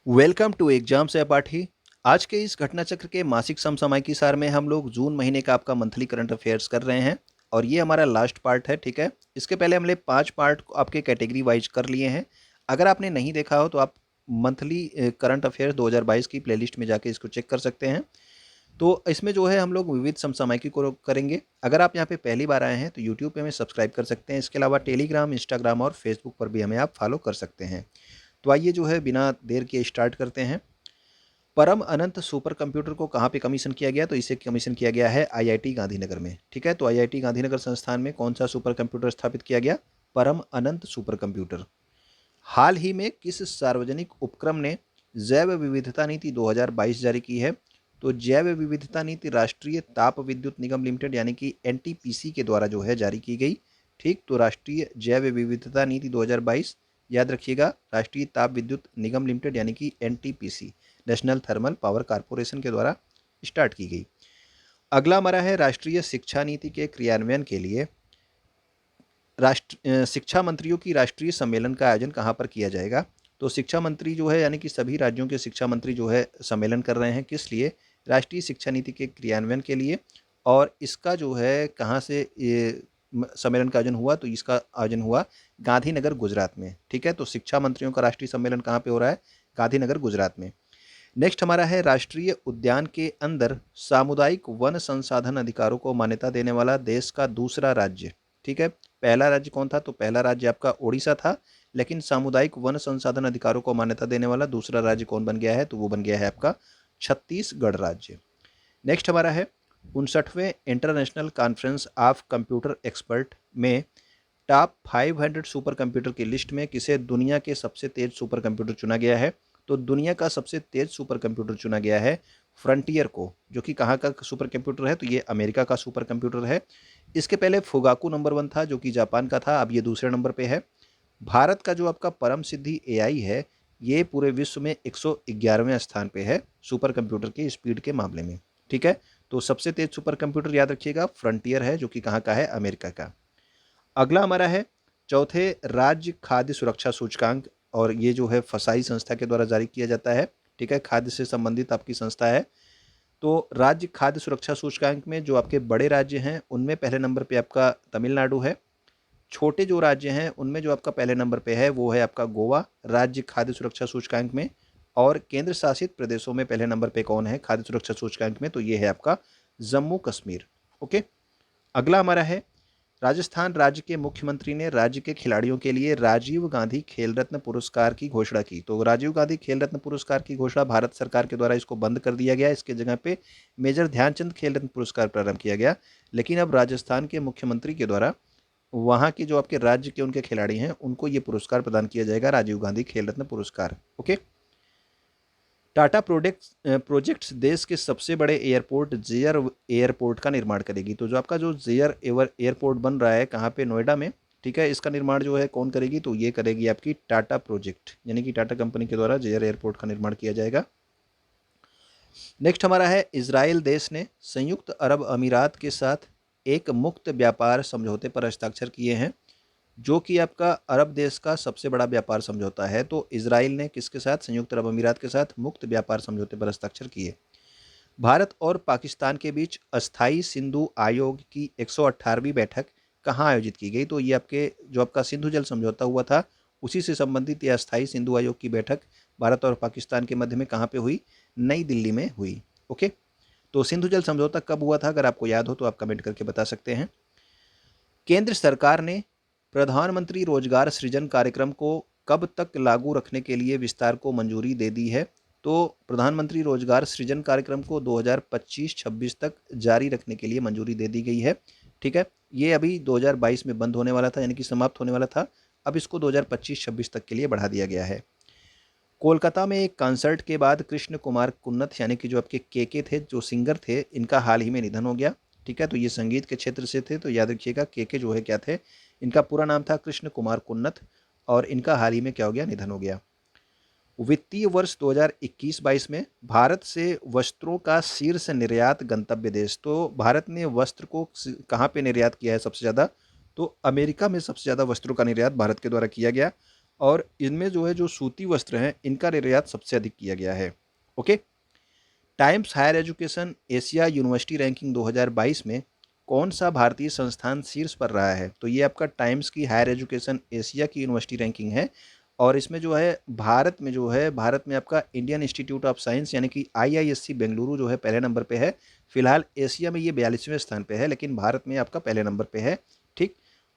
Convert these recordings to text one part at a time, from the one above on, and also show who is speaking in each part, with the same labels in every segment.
Speaker 1: Welcome to exam सहपाठी। आज के इस घटना चक्र के मासिक समसामयिकी सार में हम लोग जून महीने का आपका मंथली करंट अफेयर्स कर रहे हैं और ये हमारा लास्ट पार्ट है। ठीक है, इसके पहले हमने 5 पार्ट आपके कैटेगरी वाइज कर लिए हैं। अगर आपने नहीं देखा हो तो आप मंथली करंट अफेयर्स 2022 की प्लेलिस्ट में जाके इसको चेक कर सकते हैं। तो इसमें जो है हम लोग विविध समसामयिकी को करेंगे। अगर आप यहाँ पे पहली बार आए हैं तो यूट्यूब पे हमें सब्सक्राइब कर सकते हैं। इसके अलावा टेलीग्राम, इंस्टाग्राम और फेसबुक पर भी हमें आप फॉलो कर सकते हैं। तो आइए जो है बिना देर के स्टार्ट करते हैं। परम अनंत सुपर कंप्यूटर को कहाँ पे कमीशन किया गया? तो इसे कमीशन किया गया है आईआईटी गांधीनगर में। ठीक है, तो आईआईटी गांधीनगर संस्थान में कौन सा सुपर कंप्यूटर स्थापित किया गया? परम अनंत सुपर कंप्यूटर। हाल ही में किस सार्वजनिक उपक्रम ने जैव विविधता नीति 2022 जारी की है? तो जैव विविधता नीति राष्ट्रीय ताप विद्युत निगम लिमिटेड यानी कि एनटीपीसी के द्वारा जो है जारी की गई। ठीक, तो राष्ट्रीय जैव विविधता नीति 2022 याद रखिएगा, राष्ट्रीय ताप विद्युत निगम लिमिटेड यानी कि NTPC, national thermal power corporation के द्वारा स्टार्ट की गई। अगला हमारा है राष्ट्रीय शिक्षा नीति के क्रियान्वयन के लिए शिक्षा मंत्रियों की राष्ट्रीय सम्मेलन का आयोजन कहाँ पर किया जाएगा? तो शिक्षा मंत्री जो है यानी कि सभी राज्यों के शिक्षा मंत्री जो है सम्मेलन कर रहे हैं। किस लिए? राष्ट्रीय शिक्षा नीति के क्रियान्वयन के लिए। और इसका जो है कहाँ से ये सम्मेलन का आयोजन हुआ? तो इसका आयोजन हुआ गांधीनगर, गुजरात में। ठीक है, तो शिक्षा मंत्रियों का राष्ट्रीय सम्मेलन कहाँ पे हो रहा है? गांधीनगर, गुजरात में। नेक्स्ट हमारा है राष्ट्रीय उद्यान के अंदर सामुदायिक वन संसाधन अधिकारों को मान्यता देने वाला देश का दूसरा राज्य। ठीक है, पहला राज्य कौन था? तो पहला राज्य आपका उड़ीसा था, लेकिन सामुदायिक वन संसाधन अधिकारों को मान्यता देने वाला दूसरा राज्य कौन बन गया है? तो वो बन गया है आपका छत्तीसगढ़ राज्य। नेक्स्ट हमारा है 59वें international conference of computer expert में टॉप 500 सुपर कंप्यूटर की लिस्ट में किसे दुनिया के सबसे तेज सुपर कंप्यूटर चुना गया है? तो दुनिया का सबसे तेज सुपर कंप्यूटर चुना गया है फ्रंटियर को, जो कि कहाँ का सुपर कंप्यूटर है? तो ये अमेरिका का सुपर कंप्यूटर है। इसके पहले फुगाकू नंबर 1 था, जो कि जापान का था, अब ये दूसरे नंबर पे है। भारत का जो आपका परम सिद्धि एआई है, ये पूरे विश्व में 111वें स्थान पे है सुपर कंप्यूटर की स्पीड के मामले में। ठीक है, तो सबसे तेज सुपर कंप्यूटर याद रखिएगा फ्रंटियर है, जो कि कहाँ का है? अमेरिका का। अगला हमारा है चौथे राज्य खाद्य सुरक्षा सूचकांक, और ये जो है फसाई संस्था के द्वारा जारी किया जाता है। ठीक है, खाद्य से संबंधित आपकी संस्था है। तो राज्य खाद्य सुरक्षा सूचकांक में जो आपके बड़े राज्य हैं उनमें पहले नंबर पे आपका तमिलनाडु है। छोटे जो राज्य हैं उनमें जो आपका पहले नंबर पे है वो है आपका गोवा राज्य खाद्य सुरक्षा सूचकांक में। और केंद्र शासित प्रदेशों में पहले नंबर पे कौन है खाद्य सुरक्षा सूचकांक में? तो ये है आपका जम्मू कश्मीर। ओके, अगला हमारा है राजस्थान राज्य के मुख्यमंत्री ने राज्य के खिलाड़ियों के लिए राजीव गांधी खेल रत्न पुरस्कार की घोषणा की। तो राजीव गांधी खेल रत्न पुरस्कार की घोषणा भारत सरकार के द्वारा इसको बंद कर दिया गया। इसके जगह पे मेजर ध्यानचंद खेल रत्न पुरस्कार प्रारंभ किया गया। लेकिन अब राजस्थान के मुख्यमंत्री के द्वारा वहाँ के जो आपके राज्य के उनके खिलाड़ी हैं उनको ये पुरस्कार प्रदान किया जाएगा, राजीव गांधी खेल रत्न पुरस्कार। ओके, टाटा प्रोजेक्ट्स देश के सबसे बड़े एयरपोर्ट जेयर एयरपोर्ट का निर्माण करेगी। तो जो आपका जो जेयर एयरपोर्ट बन रहा है कहाँ पे? नोएडा में। ठीक है, इसका निर्माण जो है कौन करेगी? तो ये करेगी आपकी टाटा प्रोजेक्ट, यानी कि टाटा कंपनी के द्वारा जेयर एयरपोर्ट का निर्माण किया जाएगा। नेक्स्ट हमारा है इजराइल देश ने संयुक्त अरब अमीरात के साथ एक मुक्त व्यापार समझौते पर हस्ताक्षर किए हैं, जो कि आपका अरब देश का सबसे बड़ा व्यापार समझौता है। तो इजराइल ने किसके साथ? संयुक्त अरब अमीरात के साथ मुक्त व्यापार समझौते पर हस्ताक्षर किए। भारत और पाकिस्तान के बीच अस्थाई सिंधु आयोग की 118वीं बैठक कहाँ आयोजित की गई? तो ये आपके जो आपका सिंधु जल समझौता हुआ था उसी से संबंधित यह अस्थाई सिंधु आयोग की बैठक भारत और पाकिस्तान के मध्य में कहाँ पे हुई? नई दिल्ली में हुई। ओके, तो सिंधु जल समझौता कब हुआ था? अगर आपको याद हो तो आप कमेंट करके बता सकते हैं। केंद्र सरकार ने प्रधानमंत्री रोजगार सृजन कार्यक्रम को कब तक लागू रखने के लिए विस्तार को मंजूरी दे दी है? तो प्रधानमंत्री रोजगार सृजन कार्यक्रम को 2025-26 तक जारी रखने के लिए मंजूरी दे दी गई है। ठीक है, ये अभी 2022 में बंद होने वाला था, यानी कि समाप्त होने वाला था। अब इसको 2025-26 तक के लिए बढ़ा दिया गया है। कोलकाता में एक कंसर्ट के बाद कृष्ण कुमार कुन्नत यानी कि जो आपके के थे, जो सिंगर थे, इनका हाल ही में निधन हो गया। ठीक है, तो ये संगीत के क्षेत्र से थे, तो याद रखिएगा के जो है क्या थे? इनका पूरा नाम था कृष्ण कुमार कुन्नत, और इनका हाल ही में क्या हो गया? निधन हो गया। वित्तीय वर्ष 2021-22 में भारत से वस्त्रों का शीर्ष निर्यात गंतव्य देश। तो भारत ने वस्त्र को कहाँ पे निर्यात किया है सबसे ज़्यादा? तो अमेरिका में सबसे ज़्यादा वस्त्रों का निर्यात भारत के द्वारा किया गया। और इनमें जो है जो सूती वस्त्र हैं इनका निर्यात सबसे अधिक किया गया है। Okay. Times Higher Education Asia University ranking 2022 में कौन सा भारतीय संस्थान शीर्ष पर रहा है? तो ये आपका टाइम्स की हायर एजुकेशन एशिया की यूनिवर्सिटी रैंकिंग है और इसमें जो है भारत में आपका इंडियन इंस्टीट्यूट ऑफ साइंस यानी कि आईआईएससी बेंगलुरु जो है पहले नंबर पे है। फिलहाल एशिया में ये 42वें स्थान पे है, लेकिन भारत में आपका पहले नंबर पे है। ठीक।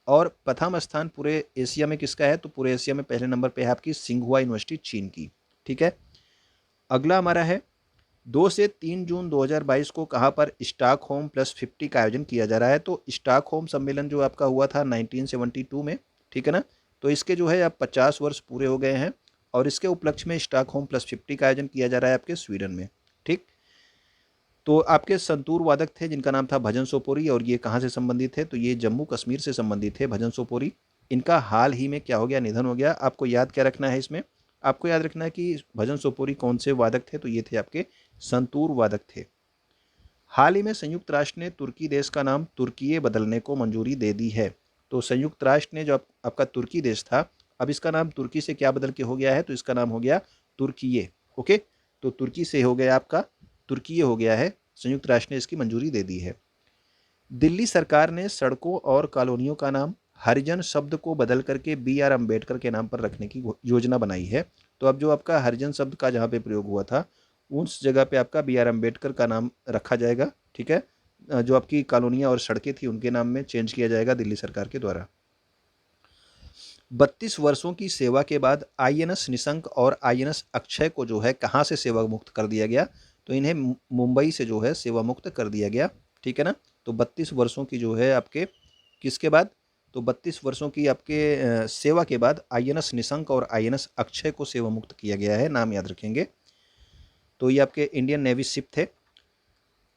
Speaker 1: और प्रथम स्थान पूरे एशिया में किसका है? तो पूरे एशिया में पहले नंबर पे है आपकी सिंघुआ यूनिवर्सिटी चीन की। ठीक है। अगला हमारा है 2 से 3 जून 2022 को कहाँ पर स्टॉकहोम +50 का आयोजन किया जा रहा है? तो स्टॉकहोम सम्मेलन जो आपका हुआ था 1972 में, ठीक है ना? तो इसके जो है अब 50 वर्ष पूरे हो गए हैं और इसके उपलक्ष्य में स्टॉकहोम +50 का आयोजन किया जा रहा है आपके स्वीडन में। ठीक। तो आपके संतूर वादक थे जिनका नाम था भजन सोपोरी और ये कहाँ से संबंधित है? तो ये जम्मू कश्मीर से संबंधित थे भजन सोपोरी। इनका हाल ही में क्या हो गया? निधन हो गया। आपको याद क्या रखना है इसमें? आपको याद रखना है कि भजन सोपोरी कौन से वादक थे? तो ये थे आपके संतूर वादक थे। हाल ही में संयुक्त राष्ट्र ने तुर्की देश का नाम तुर्कीये बदलने को मंजूरी दे दी है। तो संयुक्त राष्ट्र ने जो आपका तुर्की देश था, अब इसका नाम तुर्की से क्या बदल के हो गया है? तो इसका नाम हो गया तुर्कीये। ओके। तो तुर्की से हो गया आपका तुर्कीये हो गया है। संयुक्त राष्ट्र ने इसकी मंजूरी दे दी है। दिल्ली सरकार ने सड़कों और कॉलोनियों का नाम हरिजन शब्द को बदल करके बी आर अम्बेडकर के नाम पर रखने की योजना बनाई है। तो अब जो आपका हरिजन शब्द का जहाँ पे प्रयोग हुआ था उस जगह पे आपका बी आर अम्बेडकर का नाम रखा जाएगा। ठीक है। जो आपकी कॉलोनियाँ और सड़कें थी उनके नाम में चेंज किया जाएगा दिल्ली सरकार के द्वारा। 32 वर्षों की सेवा के बाद आईएनएस निशंक और आईएनएस अक्षय को जो है कहाँ से सेवा मुक्त कर दिया गया? तो इन्हें मुंबई से जो है सेवा मुक्त कर दिया गया। ठीक है ना? तो 32 वर्षों की जो है आपके किसके बाद? तो 32 वर्षों की आपके सेवा के बाद आईएनएस निशंक और आईएनएस अक्षय को सेवा मुक्त किया गया है। नाम याद रखेंगे। तो ये आपके इंडियन नेवी शिप थे।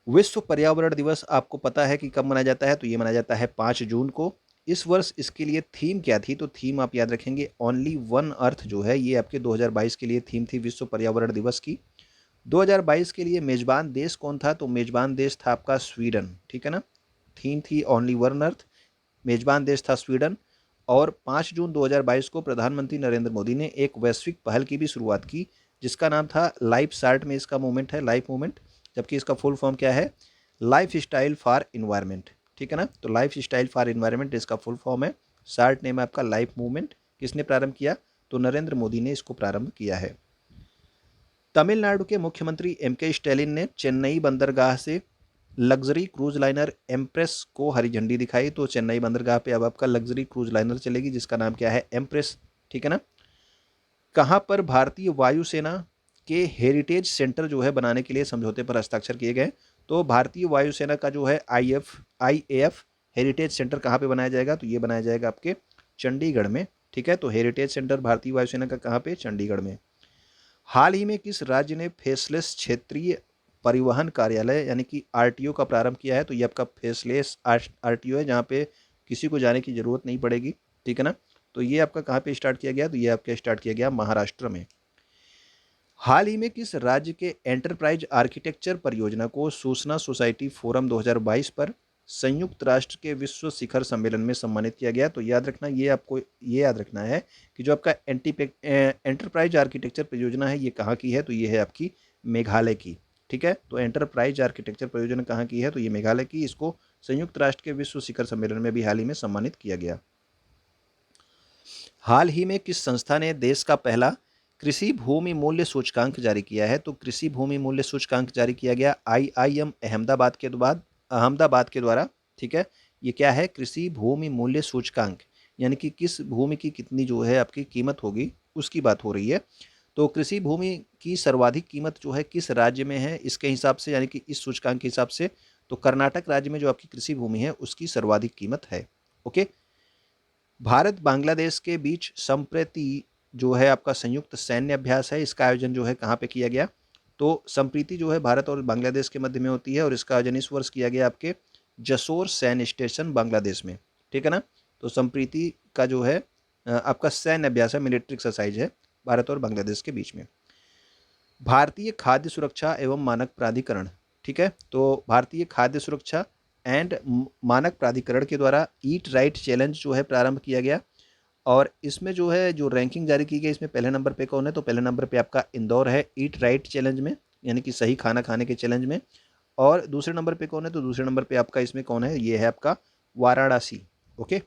Speaker 1: विश्व पर्यावरण दिवस आपको पता है कि कब मनाया जाता है? तो ये मनाया जाता है 5 जून को। इस वर्ष इसके लिए थीम क्या थी? तो थीम आप याद रखेंगे ओनली वन अर्थ जो है ये आपके 2022 के लिए थीम थी विश्व पर्यावरण दिवस की। 2022 के लिए मेजबान देश कौन था? तो मेजबान देश था आपका स्वीडन। ठीक है ना? थीम थी ओनली वन अर्थ, मेजबान देश था स्वीडन। और 5 जून 2022 को प्रधानमंत्री नरेंद्र मोदी ने एक वैश्विक पहल की भी शुरुआत की जिसका नाम था लाइफ सार्ट में इसका मूवमेंट है लाइफ मूवमेंट, जबकि इसका फुल फॉर्म क्या है? Life style for environment. ठीक है ना? तो लाइफ स्टाइल फॉर इन्वायरमेंट इसका फुल फॉर्म है। सार्ट नेम है आपका लाइफ मूवमेंट। किसने प्रारंभ किया? तो नरेंद्र मोदी ने इसको प्रारंभ किया है। तमिलनाडु के मुख्यमंत्री के स्टालिन ने चेन्नई बंदरगाह से लग्जरी क्रूज लाइनर एम्प्रेस को हरी झंडी दिखाई। तो चेन्नई बंदरगाह पे अब आपका लग्जरी क्रूज लाइनर चलेगी जिसका नाम क्या है? एम्प्रेस। ठीक है ना? कहाँ पर भारतीय वायुसेना के हेरिटेज सेंटर जो है बनाने के लिए समझौते पर हस्ताक्षर किए गए? तो भारतीय वायुसेना का जो है IAF हेरिटेज सेंटर कहाँ पे बनाया जाएगा? तो ये बनाया जाएगा आपके चंडीगढ़ में। ठीक है। तो हेरिटेज सेंटर भारतीय वायुसेना का कहाँ पे? चंडीगढ़ में। हाल ही में किस राज्य ने फेसलेस क्षेत्रीय परिवहन कार्यालय यानी कि RTO का प्रारंभ किया है? तो ये आपका फेसलेस RTO है जहाँ पे किसी को जाने की जरूरत नहीं पड़ेगी। ठीक है ना? तो ये आपका कहाँ पे स्टार्ट किया गया? तो ये आपका स्टार्ट किया गया महाराष्ट्र में। हाल ही में किस राज्य के एंटरप्राइज आर्किटेक्चर परियोजना को सूचना सोसाइटी फोरम 2022 पर संयुक्त राष्ट्र के विश्व शिखर सम्मेलन में सम्मानित किया गया? तो याद रखना, ये आपको ये याद रखना है कि जो आपका एंटरप्राइज आर्किटेक्चर परियोजना है ये कहाँ की है? तो ये है आपकी मेघालय की। ठीक है। तो एंटरप्राइज आर्किटेक्चर परियोजना कहाँ की है? तो ये मेघालय की। इसको संयुक्त राष्ट्र के विश्व शिखर सम्मेलन में भी हाल ही में सम्मानित किया गया। हाल ही में किस संस्था ने देश का पहला कृषि भूमि मूल्य सूचकांक जारी किया है? तो कृषि भूमि मूल्य सूचकांक जारी किया गया IIM अहमदाबाद के द्वारा। ठीक है। ये क्या है? कृषि भूमि मूल्य सूचकांक, यानी कि किस भूमि की कितनी जो है आपकी कीमत होगी उसकी बात हो रही है। तो कृषि भूमि की सर्वाधिक कीमत जो है किस राज्य में है इसके हिसाब से, यानी कि इस सूचकांक के हिसाब से तो कर्नाटक राज्य में जो आपकी कृषि भूमि है उसकी सर्वाधिक कीमत है। ओके। भारत बांग्लादेश के बीच संप्रति जो है आपका संयुक्त सैन्य अभ्यास है, इसका आयोजन जो है कहाँ पे किया गया? तो संप्रीति जो है भारत और बांग्लादेश के मध्य में होती है और इसका आयोजन इस वर्ष किया गया आपके जसोर सैन्य स्टेशन बांग्लादेश में। ठीक है ना? तो संप्रीति का जो है आपका सैन्य अभ्यास है, मिलिट्री एक्सरसाइज है भारत और बांग्लादेश के बीच में। भारतीय खाद्य सुरक्षा एवं मानक प्राधिकरण। ठीक है। तो भारतीय खाद्य सुरक्षा एंड मानक प्राधिकरण के द्वारा ईट राइट चैलेंज जो है प्रारंभ किया गया और इसमें जो है जो रैंकिंग जारी की गई, इसमें पहले नंबर पे कौन है, तो पहले नंबर पे आपका इंदौर है ईट राइट चैलेंज में, यानी कि सही खाना खाने के चैलेंज में। और दूसरे नंबर पे कौन है, तो दूसरे नंबर पे आपका इसमें कौन है, ये है आपका वाराणसी। ओके।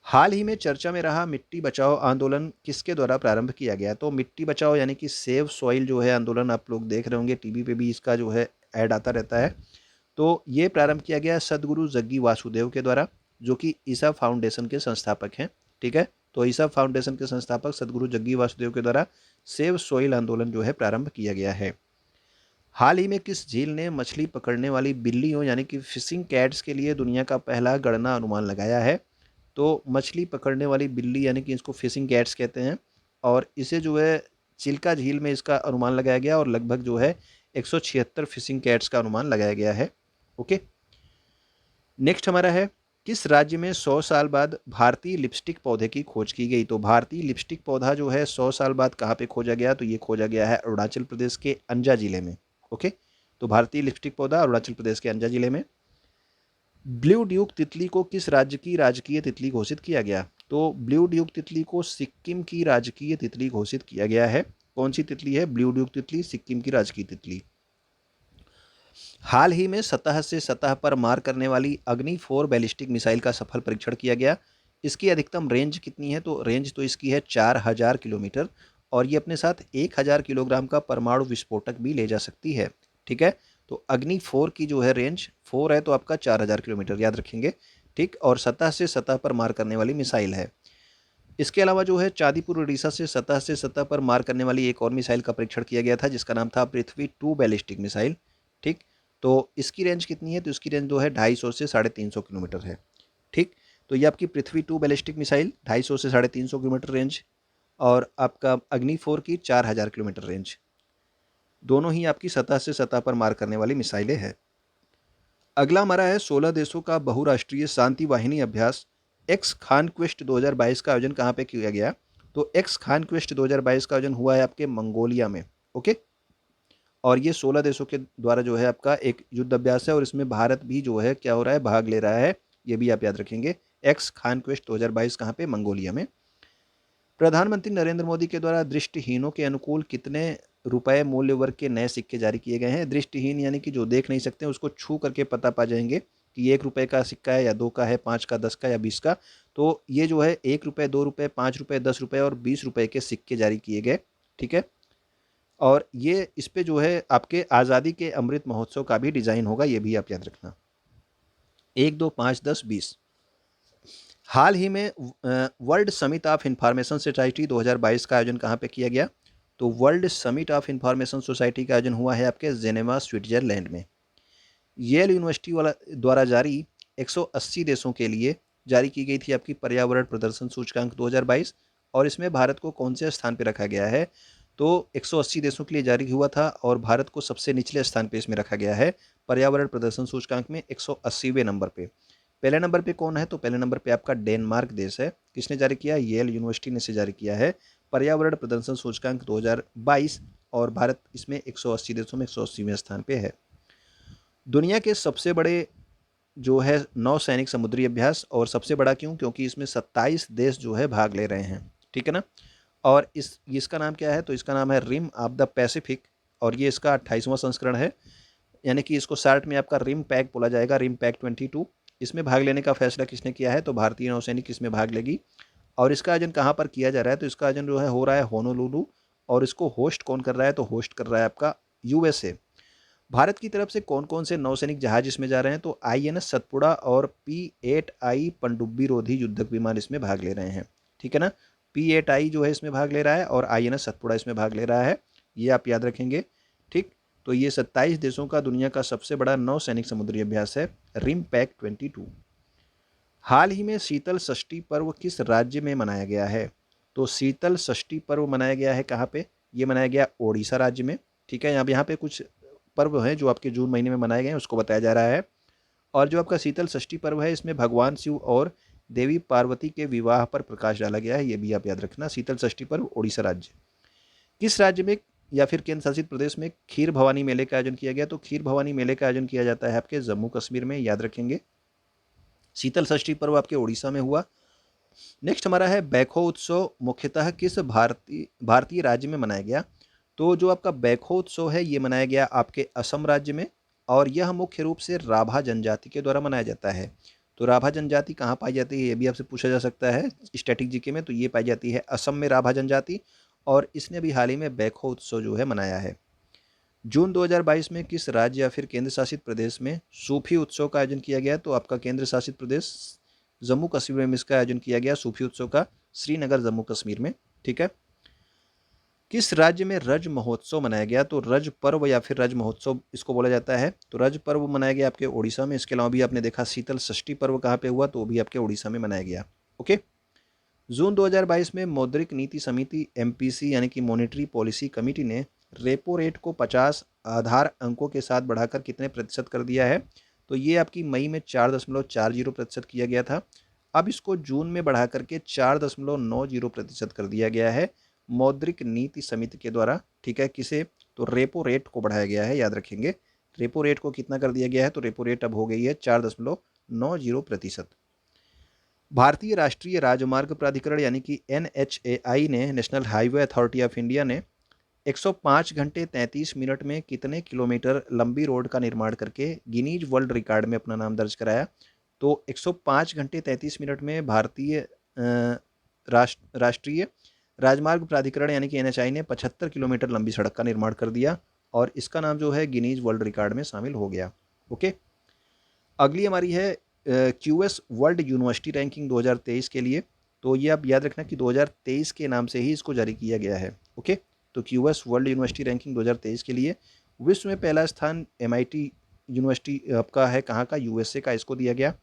Speaker 1: हाल ही में चर्चा में रहा मिट्टी बचाओ आंदोलन किसके द्वारा प्रारंभ किया गया, तो मिट्टी बचाओ यानी कि सेव सॉइल जो है आंदोलन, आप लोग देख रहे होंगे टीवी पे भी इसका जो है ऐड आता रहता है। तो ये प्रारंभ किया गया सदगुरु जग्गी वासुदेव के द्वारा, जो कि ईसा फाउंडेशन के संस्थापक हैं। ठीक है, तो ईसा फाउंडेशन के संस्थापक सदगुरु जग्गी वासुदेव के द्वारा सेव सोइल आंदोलन जो है प्रारंभ किया गया है। हाल ही में किस झील ने मछली पकड़ने वाली बिल्लियों यानी कि फिशिंग कैट्स के लिए दुनिया का पहला गणना अनुमान लगाया है, तो मछली पकड़ने वाली बिल्ली यानी कि इसको फिशिंग कैट्स कहते हैं, और इसे जो है चिल्का झील में इसका अनुमान लगाया गया, और लगभग जो है 176 फिशिंग कैट्स का अनुमान लगाया गया है। ओके। नेक्स्ट हमारा है किस राज्य में 100 साल बाद भारतीय लिपस्टिक पौधे की खोज की गई, तो भारतीय लिपस्टिक पौधा जो है 100 साल बाद कहाँ पे खोजा गया, तो ये खोजा गया है अरुणाचल प्रदेश के अंजा जिले में। ओके, तो भारतीय लिपस्टिक पौधा अरुणाचल प्रदेश के अंजा जिले में। ब्लू ड्यूक तितली को किस राज्य की राजकीय तितली घोषित किया गया, तो ब्लू ड्यूक तितली को सिक्किम की राजकीय तितली घोषित किया गया है। कौन सी तितली है, ब्लू ड्यूक तितली, सिक्किम की राजकीय तितली। हाल ही में सतह से सतह पर मार करने वाली अग्नि 4 बैलिस्टिक मिसाइल का सफल परीक्षण किया गया। इसकी अधिकतम रेंज कितनी है, तो रेंज तो इसकी है 4000 किलोमीटर, और ये अपने साथ 1000 किलोग्राम का परमाणु विस्फोटक भी ले जा सकती है। ठीक है, तो अग्नि 4 की जो है रेंज 4 है, तो आपका 4000 किलोमीटर याद रखेंगे। ठीक, और सतह से सतह पर मार करने वाली मिसाइल है। इसके अलावा जो है चांदीपुर उड़ीसा से सतह पर मार करने वाली एक और मिसाइल का परीक्षण किया गया था, जिसका नाम था पृथ्वी 2 बैलिस्टिक मिसाइल। ठीक, तो इसकी रेंज कितनी है, तो इसकी रेंज जो है 250 से 350 किलोमीटर है। ठीक, तो ये आपकी पृथ्वी 2 बैलिस्टिक मिसाइल 250 से 350 किलोमीटर रेंज, और आपका अग्नि 4 की 4000 किलोमीटर रेंज, दोनों ही आपकी सतह से सतह पर मार करने वाली मिसाइलें हैं। अगला हमारा है 16 देशों का बहुराष्ट्रीय शांति वाहिनी अभ्यास एक्स खान क्वेस्ट 2022 का आयोजन कहाँ पे किया गया, तो एक्स खान क्वेस्ट 2022 का आयोजन हुआ है आपके मंगोलिया में। ओके, और ये 16 देशों के द्वारा जो है आपका एक युद्ध अभ्यास है, और इसमें भारत भी जो है क्या हो रहा है, भाग ले रहा है। ये भी आप याद रखेंगे। एक्स खान क्वेस्ट 2022 कहाँ पे, मंगोलिया में। प्रधानमंत्री नरेंद्र मोदी के द्वारा दृष्टिहीनों के अनुकूल कितने रुपए मूल्य वर्ग के नए सिक्के जारी किए गए हैं। दृष्टिहीन यानी कि जो देख नहीं सकते, उसको छू करके पता पा जाएंगे कि ये 1 रुपए का सिक्का है या 2 का है, 5 का, 10 का या 20 का। तो ये जो है 1 रुपए, 2 रुपए, 5 रुपए, 10 रुपए और 20 रुपए के सिक्के जारी किए गए। ठीक है, और ये इस पे जो है आपके आज़ादी के अमृत महोत्सव का भी डिज़ाइन होगा, ये भी आप याद रखना। 1, 2, 5, 10, 20। हाल ही में world summit of information society 2022 का आयोजन कहाँ पे किया गया, तो world summit of information society का आयोजन हुआ है आपके जेनेवा स्विट्जरलैंड में। येल यूनिवर्सिटी वाला द्वारा जारी 180 देशों के लिए जारी की गई थी आपकी पर्यावरण प्रदर्शन सूचकांक 2022, और इसमें भारत को कौन से स्थान पे रखा गया है, तो 180 देशों के लिए जारी हुआ था, और भारत को सबसे निचले स्थान पे इसमें रखा गया है पर्यावरण प्रदर्शन सूचकांक में 180वें नंबर पे। पहले नंबर पे कौन है, तो पहले नंबर पे आपका डेनमार्क देश है। किसने जारी किया, येल यूनिवर्सिटी ने से जारी किया है पर्यावरण प्रदर्शन सूचकांक 2022, और भारत इसमें 180 देशों में 180वें स्थान पे है। दुनिया के सबसे बड़े जो है नौसैनिक समुद्री अभ्यास, और सबसे बड़ा क्यों, क्योंकि इसमें 27 देश जो है भाग ले रहे हैं। ठीक है ना, और इसका नाम क्या है, तो इसका नाम है रिम ऑफ द पैसिफिक, और ये इसका 28वां संस्करण है, यानी कि इसको शार्ट में आपका रिम पैक बोला जाएगा, रिम पैक 22। इसमें भाग लेने का फैसला किसने किया है, तो भारतीय नौसैनिक इसमें भाग लेगी। और इसका आयोजन कहाँ पर किया जा रहा है, तो इसका आयोजन जो है हो रहा है होनोलुलु, और इसको होस्ट कौन कर रहा है, तो होस्ट कर रहा है आपका यूएसए। भारत की तरफ से कौन कौन से नौसैनिक जहाज इसमें जा रहे हैं, तो आईएनएस सतपुड़ा और P8I पनडुब्बी रोधी युद्धक विमान इसमें भाग ले रहे हैं। ठीक है ना, P8I जो है इसमें भाग ले रहा है, और आईएनएस सतपुड़ा इसमें भाग ले रहा है, ये आप याद रखेंगे। ठीक, तो ये 27 देशों का दुनिया का सबसे बड़ा नौसैनिक समुद्री अभ्यास है, रिम पैक 22। हाल ही में शीतल षष्ठी पर्व किस राज्य में मनाया गया है, तो शीतल षष्ठी पर्व मनाया गया है कहाँ पे, ये मनाया गया ओडिशा राज्य में। ठीक है, यहाँ पे कुछ पर्व हैं जो आपके जून महीने में मनाए गए हैं, उसको बताया जा रहा है। और जो आपका शीतल षष्ठी पर्व है, इसमें भगवान शिव और देवी पार्वती के विवाह पर प्रकाश डाला गया है, ये भी आप याद रखना। शीतल षष्ठी पर्व ओडिशा राज्य। किस राज्य में या फिर केंद्र शासित प्रदेश में खीर भवानी मेले का आयोजन किया गया, तो खीर भवानी मेले का आयोजन किया जाता है आपके जम्मू कश्मीर में, याद रखेंगे। शीतल षष्ठी पर्व आपके उड़ीसा में हुआ, नेक्स्ट हमारा है बैकहो उत्सव मुख्यतः किस भारतीय राज्य में मनाया गया? तो जो आपका बैकहो उत्सव है ये मनाया गया आपके असम राज्य में, और यह मुख्य रूप से राभा जनजाति के द्वारा मनाया जाता है। तो राभा जनजाति कहाँ पाई जाती है ये भी आपसे पूछा जा सकता है स्टैटिक जीके में। तो ये पाई जाती है असम में राभा जनजाति, और इसने भी हाल ही में बैकहो उत्सव जो है मनाया है। जून 2022 में किस राज्य या फिर केंद्र शासित प्रदेश में सूफी उत्सव का आयोजन किया गया? तो आपका केंद्र शासित प्रदेश जम्मू कश्मीर में इसका आयोजन किया गया सूफी उत्सव का, श्रीनगर जम्मू कश्मीर में। ठीक है। किस राज्य में रज महोत्सव मनाया गया? तो रज पर्व या फिर रज महोत्सव इसको बोला जाता है। तो रज पर्व मनाया गया आपके उड़ीसा में। इसके अलावा भी आपने देखा शीतल षष्ठी पर्व कहाँ पे हुआ? तो वो भी आपके उड़ीसा में मनाया गया। ओके। जून 2022 में मौद्रिक नीति समिति एमपीसी यानी कि मॉनेटरी पॉलिसी कमेटी ने रेपो रेट को 50 आधार अंकों के साथ बढ़ाकर कितने प्रतिशत कर दिया है? तो ये आपकी मई में 4.40% किया गया था। अब इसको जून में बढ़ा करके 4.90% कर दिया गया है मौद्रिक नीति समिति के द्वारा। ठीक है। किसे? तो रेपो रेट को बढ़ाया गया है, याद रखेंगे। रेपो रेट को कितना कर दिया गया है? तो रेपो रेट अब हो गई है 4.90%। भारतीय राष्ट्रीय राजमार्ग प्राधिकरण यानी कि एनएचएआई ने, national highway authority of India ने 105 घंटे 33 मिनट में कितने किलोमीटर लंबी रोड का निर्माण करके गिनीज वर्ल्ड रिकॉर्ड में अपना नाम दर्ज कराया? तो 105 घंटे 33 मिनट में भारतीय राष्ट्रीय राजमार्ग प्राधिकरण यानी कि एनएचआई ने 75 किलोमीटर लंबी सड़क का निर्माण कर दिया, और इसका नाम जो है गिनीज वर्ल्ड रिकॉर्ड में शामिल हो गया। ओके। अगली हमारी है क्यूएस वर्ल्ड यूनिवर्सिटी रैंकिंग 2023 के लिए। तो ये आप याद रखना कि 2023 के नाम से ही इसको जारी किया गया है। ओके। तो क्यूएस वर्ल्ड यूनिवर्सिटी रैंकिंग 2023 के लिए विश्व में पहला स्थान एमआईटी यूनिवर्सिटी आपका है, कहाँ का? यूएसए का, इसको दिया गया।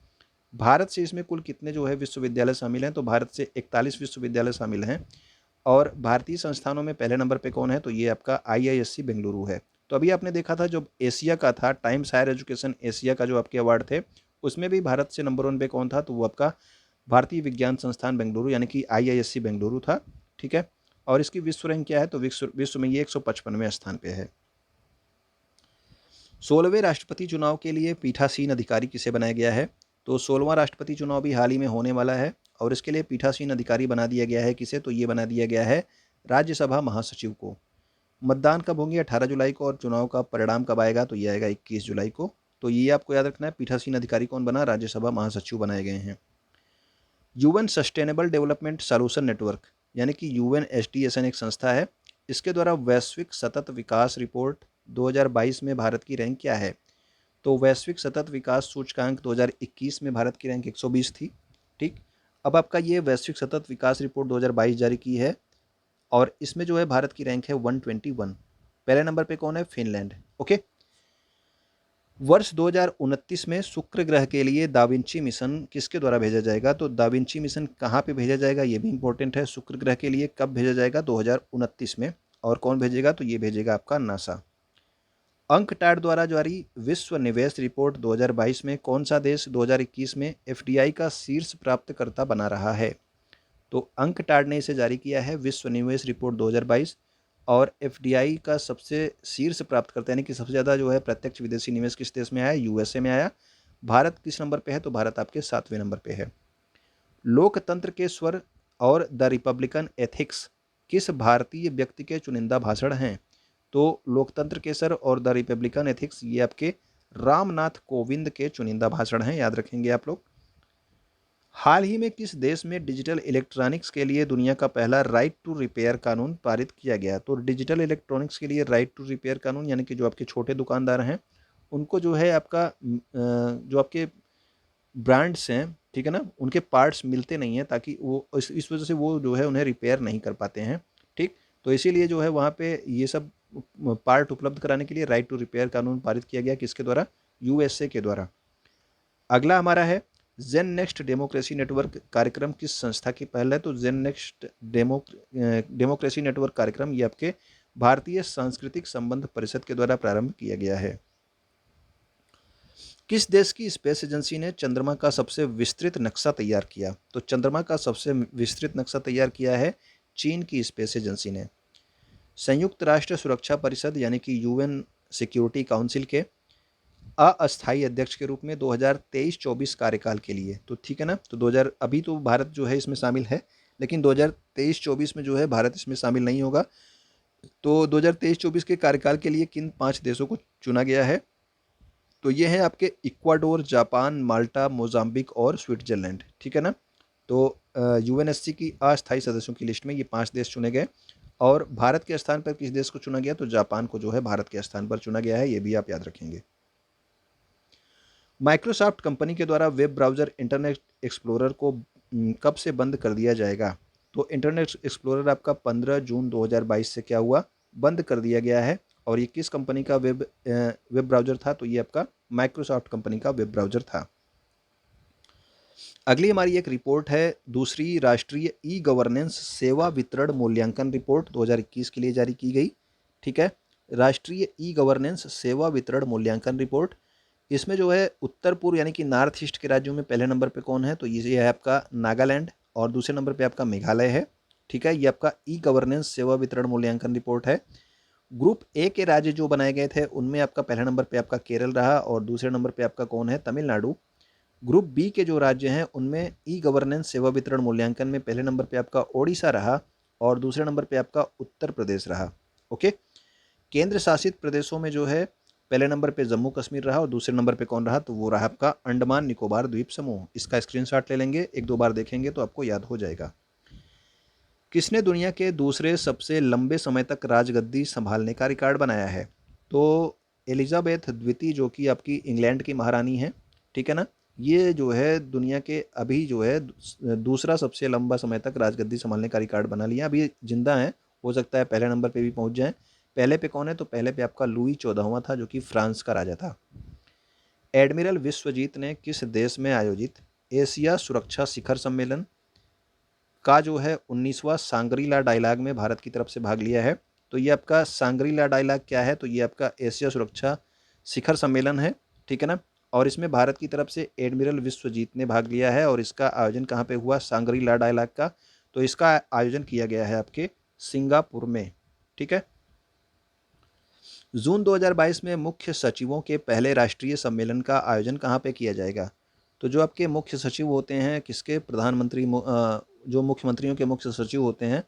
Speaker 1: भारत से इसमें कुल कितने जो है विश्वविद्यालय शामिल हैं? तो भारत से 41 विश्वविद्यालय शामिल हैं। और भारतीय संस्थानों में पहले नंबर पे कौन है? तो ये आपका आईआईएससी बेंगलुरु है। तो अभी आपने देखा था जो एशिया का था, टाइम्स हायर एजुकेशन एशिया का जो आपके अवार्ड थे, उसमें भी भारत से नंबर 1 पे कौन था? तो वो आपका भारतीय विज्ञान संस्थान बेंगलुरु यानी कि आईआईएससी बेंगलुरु था। ठीक है। और इसकी विश्व रैंक क्या है? तो विश्व में ये 155वें स्थान पे है। 16वें राष्ट्रपति चुनाव के लिए पीठासीन अधिकारी किसे बनाया गया है? तो 16वां राष्ट्रपति चुनाव भी हाल ही में होने वाला है, और इसके लिए पीठासीन अधिकारी बना दिया गया है। किसे? तो ये बना दिया गया है राज्यसभा महासचिव को। मतदान कब होंगे? 18 जुलाई को। और चुनाव का परिणाम कब आएगा? तो ये आएगा 21 जुलाई को। तो ये आपको याद रखना है। पीठासीन अधिकारी कौन बना? राज्यसभा महासचिव बनाए गए हैं। UN sustainable development solution network यानी कि यूएनएसडीएसएन एक संस्था है। इसके द्वारा वैश्विक सतत विकास रिपोर्ट 2022 में भारत की रैंक क्या है? तो वैश्विक सतत विकास सूचकांक 2021 में भारत की रैंक 120 थी। ठीक। अब आपका ये वैश्विक सतत विकास रिपोर्ट 2022 जारी की है, और इसमें जो है भारत की रैंक है 121। पहले नंबर पे कौन है? फिनलैंड। ओके। वर्ष 2029 में शुक्र ग्रह के लिए दाविंची मिशन किसके द्वारा भेजा जाएगा? तो दाविंची मिशन कहाँ पे भेजा जाएगा ये भी इंपॉर्टेंट है। शुक्र ग्रह के लिए कब भेजा जाएगा? 2029 में। और कौन भेजेगा? तो ये भेजेगा आपका नासा। अंकटाड द्वारा जारी विश्व निवेश रिपोर्ट 2022 में कौन सा देश 2021 में एफडीआई का शीर्ष प्राप्तकर्ता बना रहा है? तो अंकटाड ने इसे जारी किया है विश्व निवेश रिपोर्ट 2022, और एफडीआई का सबसे शीर्ष प्राप्त करता है यानी कि सबसे ज़्यादा जो है प्रत्यक्ष विदेशी निवेश किस देश में आया? यूएसए में आया। भारत किस नंबर पे है? तो भारत आपके 7वें नंबर पे है। लोकतंत्र के स्वर और द रिपब्लिकन एथिक्स किस भारतीय व्यक्ति के चुनिंदा भाषण हैं? तो लोकतंत्र के स्वर और द रिपब्लिकन एथिक्स ये आपके रामनाथ कोविंद के चुनिंदा भाषण हैं, याद रखेंगे आप लोग। हाल ही में किस देश में डिजिटल इलेक्ट्रॉनिक्स के लिए दुनिया का पहला राइट टू रिपेयर कानून पारित किया गया? तो डिजिटल इलेक्ट्रॉनिक्स के लिए राइट टू रिपेयर कानून यानी कि जो आपके छोटे दुकानदार हैं उनको जो है आपका जो आपके ब्रांड्स हैं, ठीक है ना, उनके पार्ट्स मिलते नहीं हैं, ताकि वो इस वजह से वो जो है उन्हें रिपेयर नहीं कर पाते हैं। ठीक। तो इसीलिए जो है वहाँ पे ये सब पार्ट उपलब्ध कराने के लिए राइट टू रिपेयर कानून पारित किया गया। किसके द्वारा? यूएसए के द्वारा। अगला हमारा है जेन नेक्स्ट डेमोक्रेसी नेटवर्क कार्यक्रम किस संस्था की पहल है? तो जेन नेक्स्ट डेमोक्रेसी नेटवर्क कार्यक्रम ये आपके भारतीय सांस्कृतिक संबंध परिषद के द्वारा प्रारंभ किया गया है। किस देश की स्पेस एजेंसी ने चंद्रमा का सबसे विस्तृत नक्शा तैयार किया? तो चंद्रमा का सबसे विस्तृत नक्शा तैयार किया है चीन की स्पेस एजेंसी ने। संयुक्त राष्ट्र सुरक्षा परिषद यानी कि यूएन सिक्योरिटी काउंसिल के अस्थायी अध्यक्ष के रूप में 2023-24 कार्यकाल के लिए। तो ठीक है ना, तो 2000 अभी तो भारत जो है इसमें शामिल है, लेकिन 2023-24 में जो है भारत इसमें शामिल नहीं होगा। तो 2023-24 के कार्यकाल के लिए किन 5 देशों को चुना गया है? तो ये हैं आपके इक्वाडोर, जापान, माल्टा, मोजाम्बिक और स्विट्जरलैंड। ठीक है ना, तो यूएनएससी की अस्थायी सदस्यों की लिस्ट में ये 5 देश चुने गए। और भारत के स्थान पर किस देश को चुना गया? तो जापान को जो है भारत के स्थान पर चुना गया है, ये भी आप याद रखेंगे। माइक्रोसॉफ्ट कंपनी के द्वारा वेब ब्राउज़र इंटरनेट एक्सप्लोरर को कब से बंद कर दिया जाएगा? तो इंटरनेट एक्सप्लोरर आपका 15 जून 2022 से क्या हुआ? बंद कर दिया गया है। और ये किस कंपनी का वेब ब्राउज़र था? तो ये आपका माइक्रोसॉफ्ट कंपनी का वेब ब्राउज़र था। अगली हमारी एक रिपोर्ट है, दूसरी राष्ट्रीय ई गवर्नेंस सेवा वितरण मूल्यांकन रिपोर्ट 2021 के लिए जारी की गई। ठीक है, राष्ट्रीय ई गवर्नेंस सेवा वितरण मूल्यांकन रिपोर्ट। इसमें जो है उत्तर पूर्व यानी कि नॉर्थ ईस्ट के राज्यों में पहले नंबर पे कौन है? तो ये है आपका नागालैंड, और दूसरे नंबर पे आपका मेघालय है। ठीक है, ये आपका ई गवर्नेंस सेवा वितरण मूल्यांकन रिपोर्ट है। ग्रुप ए के राज्य जो बनाए गए थे उनमें आपका पहले नंबर पे आपका केरल रहा, और दूसरे नंबर पे आपका कौन है? तमिलनाडु। ग्रुप बी के जो राज्य हैं उनमें ई गवर्नेंस सेवा वितरण मूल्यांकन में पहले नंबर पे आपका ओडिशा रहा, और दूसरे नंबर पे आपका उत्तर प्रदेश रहा। ओके, केंद्र शासित प्रदेशों में जो है पहले नंबर पे जम्मू कश्मीर रहा, और दूसरे नंबर पे कौन रहा? तो वो रहा आपका अंडमान निकोबार द्वीप समूह। इसका स्क्रीनशॉट ले लेंगे, एक दो बार देखेंगे तो आपको याद हो जाएगा। किसने दुनिया के दूसरे सबसे लंबे समय तक राजगद्दी संभालने का रिकॉर्ड बनाया है? तो एलिजाबेथ द्वितीय, जो कि आपकी इंग्लैंड की महारानी है। ठीक है ना, ये जो है दुनिया के अभी जो है दूसरा सबसे लंबा समय तक राजगद्दी संभालने का रिकॉर्ड बना लिया। अभी जिंदा हैं, हो सकता है पहले नंबर पे भी पहुंच जाएं। पहले पे कौन है? तो पहले पे आपका लुई 14वां था, जो कि फ्रांस का राजा था। एडमिरल विश्वजीत ने किस देश में आयोजित एशिया सुरक्षा शिखर सम्मेलन का जो है 19वां सांग्री-ला डायलॉग में भारत की तरफ से भाग लिया है? तो ये आपका सांग्री-ला डायलॉग क्या है? तो ये आपका एशिया सुरक्षा शिखर सम्मेलन है। ठीक है ना, और इसमें भारत की तरफ से एडमिरल विश्वजीत ने भाग लिया है। और इसका आयोजन कहाँ पे हुआ? सांग्री-ला डायलॉग का। तो इसका आयोजन किया गया है आपके सिंगापुर में। ठीक है, जून 2022 में मुख्य सचिवों के पहले राष्ट्रीय सम्मेलन का आयोजन कहाँ पे किया जाएगा? तो जो आपके मुख्य सचिव होते हैं किसके? प्रधानमंत्री, जो मुख्यमंत्रियों के मुख्य सचिव होते हैं,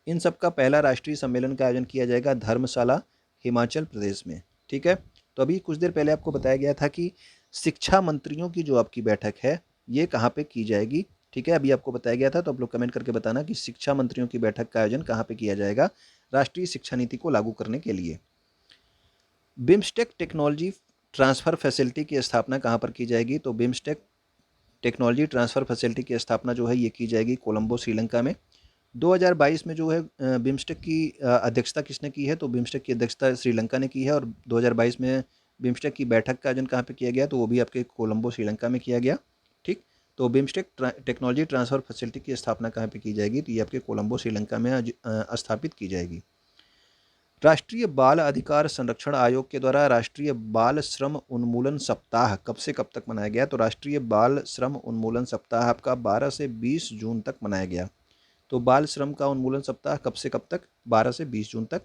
Speaker 1: इन सब का पहला राष्ट्रीय सम्मेलन का आयोजन किया जाएगा धर्मशाला, हिमाचल प्रदेश में। ठीक है, तो अभी कुछ देर पहले आपको बताया गया था कि शिक्षा मंत्रियों की जो आपकी बैठक है ये कहाँ पे की जाएगी। ठीक है, अभी आपको बताया गया था, तो आप लोग कमेंट करके बताना कि शिक्षा मंत्रियों की बैठक का आयोजन कहाँ पे किया जाएगा राष्ट्रीय शिक्षा नीति को लागू करने के लिए। बिम्स्टेक टेक्नोलॉजी ट्रांसफ़र फैसिलिटी की स्थापना कहाँ पर की जाएगी? तो बिम्स्टेक टेक्नोलॉजी ट्रांसफ़र फैसिलिटी की स्थापना जो है ये की जाएगी कोलंबो, श्रीलंका में। 2022 में जो है बिम्स्टेक की अध्यक्षता किसने की है? तो बिम्स्टेक की अध्यक्षता श्रीलंका ने की है। और 2022 में बिम्स्टेक की बैठक का आयोजन कहाँ पे किया गया? तो वो भी आपके कोलंबो, श्रीलंका में किया गया। ठीक, तो बिम्स्टेक टेक्नोलॉजी ट्रांसफ़र फैसिलिटी की स्थापना कहाँ पे की जाएगी? तो ये आपके कोलंबो, श्रीलंका में स्थापित की जाएगी। राष्ट्रीय बाल अधिकार संरक्षण आयोग के द्वारा राष्ट्रीय बाल श्रम उन्मूलन सप्ताह कब से कब तक मनाया गया? तो राष्ट्रीय बाल श्रम उन्मूलन सप्ताह आपका 12 से 20 जून तक मनाया गया। तो बाल श्रम का उन्मूलन सप्ताह कब से कब तक? 12 से 20 जून तक।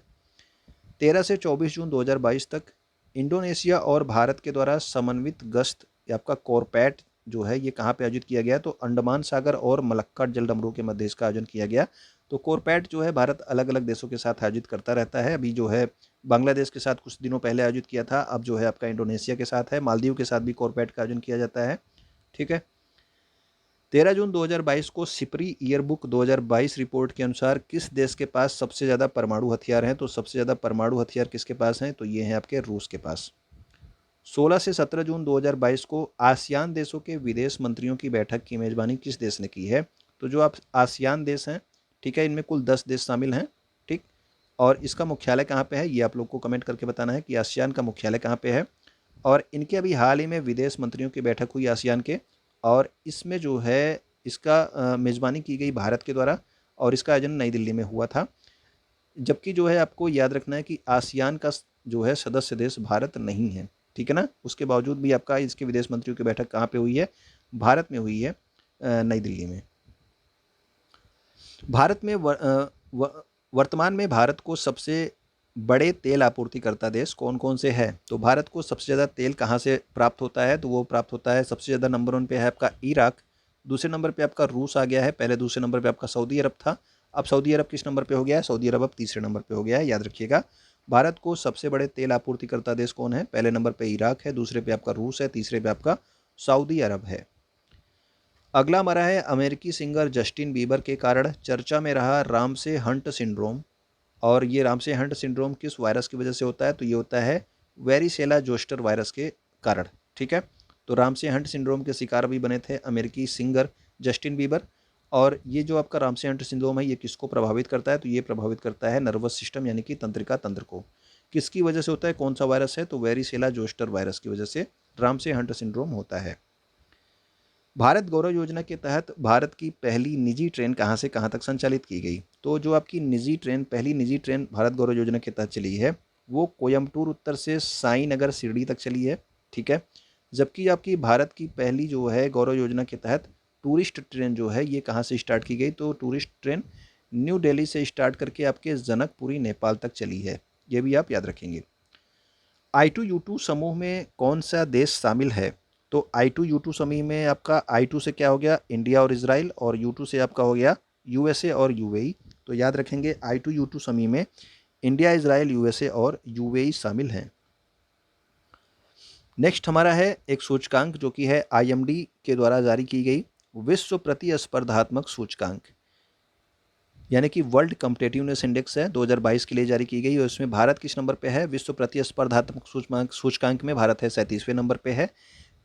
Speaker 1: 13 से 24 जून 2022 तक इंडोनेशिया और भारत के द्वारा समन्वित गश्त आपका कॉरपैट जो है ये कहाँ पे आयोजित किया गया? तो अंडमान सागर और मलक्का जलडमरू के मध्य इसका आयोजन किया गया। तो कॉरपैट जो है भारत अलग अलग देशों के साथ आयोजित करता रहता है। अभी जो है बांग्लादेश के साथ कुछ दिनों पहले आयोजित किया था, अब जो है आपका इंडोनेशिया के साथ है, मालदीव के साथ भी कॉरपैट का आयोजन किया जाता है। ठीक है, 13 जून 2022 को सिपरी ईयरबुक 2022 रिपोर्ट के अनुसार किस देश के पास सबसे ज़्यादा परमाणु हथियार हैं? तो सबसे ज़्यादा परमाणु हथियार किसके पास हैं? तो ये हैं आपके रूस के पास। 16 से 17 जून 2022 को आसियान देशों के विदेश मंत्रियों की बैठक की मेज़बानी किस देश ने की है? तो जो आप आसियान देश हैं, ठीक है, इनमें कुल 10 देश शामिल हैं। ठीक, और इसका मुख्यालय कहाँ पे है? ये आप लोग को कमेंट करके बताना है कि आसियान का मुख्यालय कहाँ पे है। और इनके अभी हाल ही में विदेश मंत्रियों की बैठक हुई आसियान के, और इसमें जो है इसका मेज़बानी की गई भारत के द्वारा, और इसका आयोजन नई दिल्ली में हुआ था। जबकि जो है आपको याद रखना है कि आसियान का जो है सदस्य देश भारत नहीं है। ठीक है ना, उसके बावजूद भी आपका इसके विदेश मंत्रियों की बैठक कहाँ पे हुई है? भारत में हुई है, नई दिल्ली में। भारत में वर्तमान में भारत को सबसे बड़े तेल आपूर्तिकर्ता देश कौन कौन से हैं? तो भारत को सबसे ज़्यादा तेल कहाँ से प्राप्त होता है? तो वो प्राप्त होता है, सबसे ज़्यादा नंबर 1 पे है आपका इराक, दूसरे नंबर पे आपका रूस आ गया है, पहले दूसरे नंबर पे आपका सऊदी अरब था। अब सऊदी अरब किस नंबर पे हो गया है? सऊदी अरब अब तीसरे नंबर पे हो गया है, याद रखिएगा। भारत को सबसे बड़े तेल आपूर्तिकर्ता देश कौन है? पहले नंबर पे इराक है, दूसरे पे आपका रूस है, तीसरे पे आपका सऊदी अरब है। अगला हमारा है, अमेरिकी सिंगर जस्टिन बीबर के कारण चर्चा में रहा रामसे हंट सिंड्रोम। और ये रामसे हंट सिंड्रोम किस वायरस की वजह से होता है? तो ये होता है वेरिसेला जोस्टर वायरस के कारण। ठीक है, तो रामसे हंट सिंड्रोम के शिकार भी बने थे अमेरिकी सिंगर जस्टिन बीबर। और ये जो आपका रामसे हंट सिंड्रोम है, ये किसको प्रभावित करता है? तो ये प्रभावित करता है नर्वस सिस्टम यानी कि तंत्रिका तंत्र को। किसकी वजह से होता है? कौन सा वायरस है? तो वेरिसेला जोस्टर वायरस की वजह से रामसे हंट सिंड्रोम होता है। भारत गौरव योजना के तहत भारत की पहली निजी ट्रेन कहाँ से कहाँ तक संचालित की गई? तो जो आपकी निजी ट्रेन, पहली निजी ट्रेन भारत गौरव योजना के तहत चली है, वो कोयम्बटूर उत्तर से साई नगर शिरडी तक चली है। ठीक है, जबकि आपकी भारत की पहली जो है गौरव योजना के तहत टूरिस्ट ट्रेन जो है, ये कहाँ से स्टार्ट की गई? तो टूरिस्ट ट्रेन न्यू दिल्ली से स्टार्ट करके आपके जनकपुरी नेपाल तक चली है, ये भी आप याद रखेंगे। I2U2 समूह में कौन सा देश शामिल है? तो I2U2 समूह में आपका I2 से क्या हो गया? इंडिया और इजराइल, और U2 से आपका हो गया USA और UAE। तो याद रखेंगे I2U2 समूह में इंडिया, इजराइल, USA और UAE शामिल हैं। नेक्स्ट हमारा है एक सूचकांक जो कि है IMD के द्वारा जारी की गई विश्व प्रतिस्पर्धात्मक सूचकांक, यानी कि वर्ल्ड कम्पिटेटिवनेस इंडेक्स है, 2022 के लिए जारी की गई। और इसमें भारत किस नंबर पे है? विश्व प्रतिस्पर्धात्मक सूचकांक में भारत है 37वें नंबर पे है।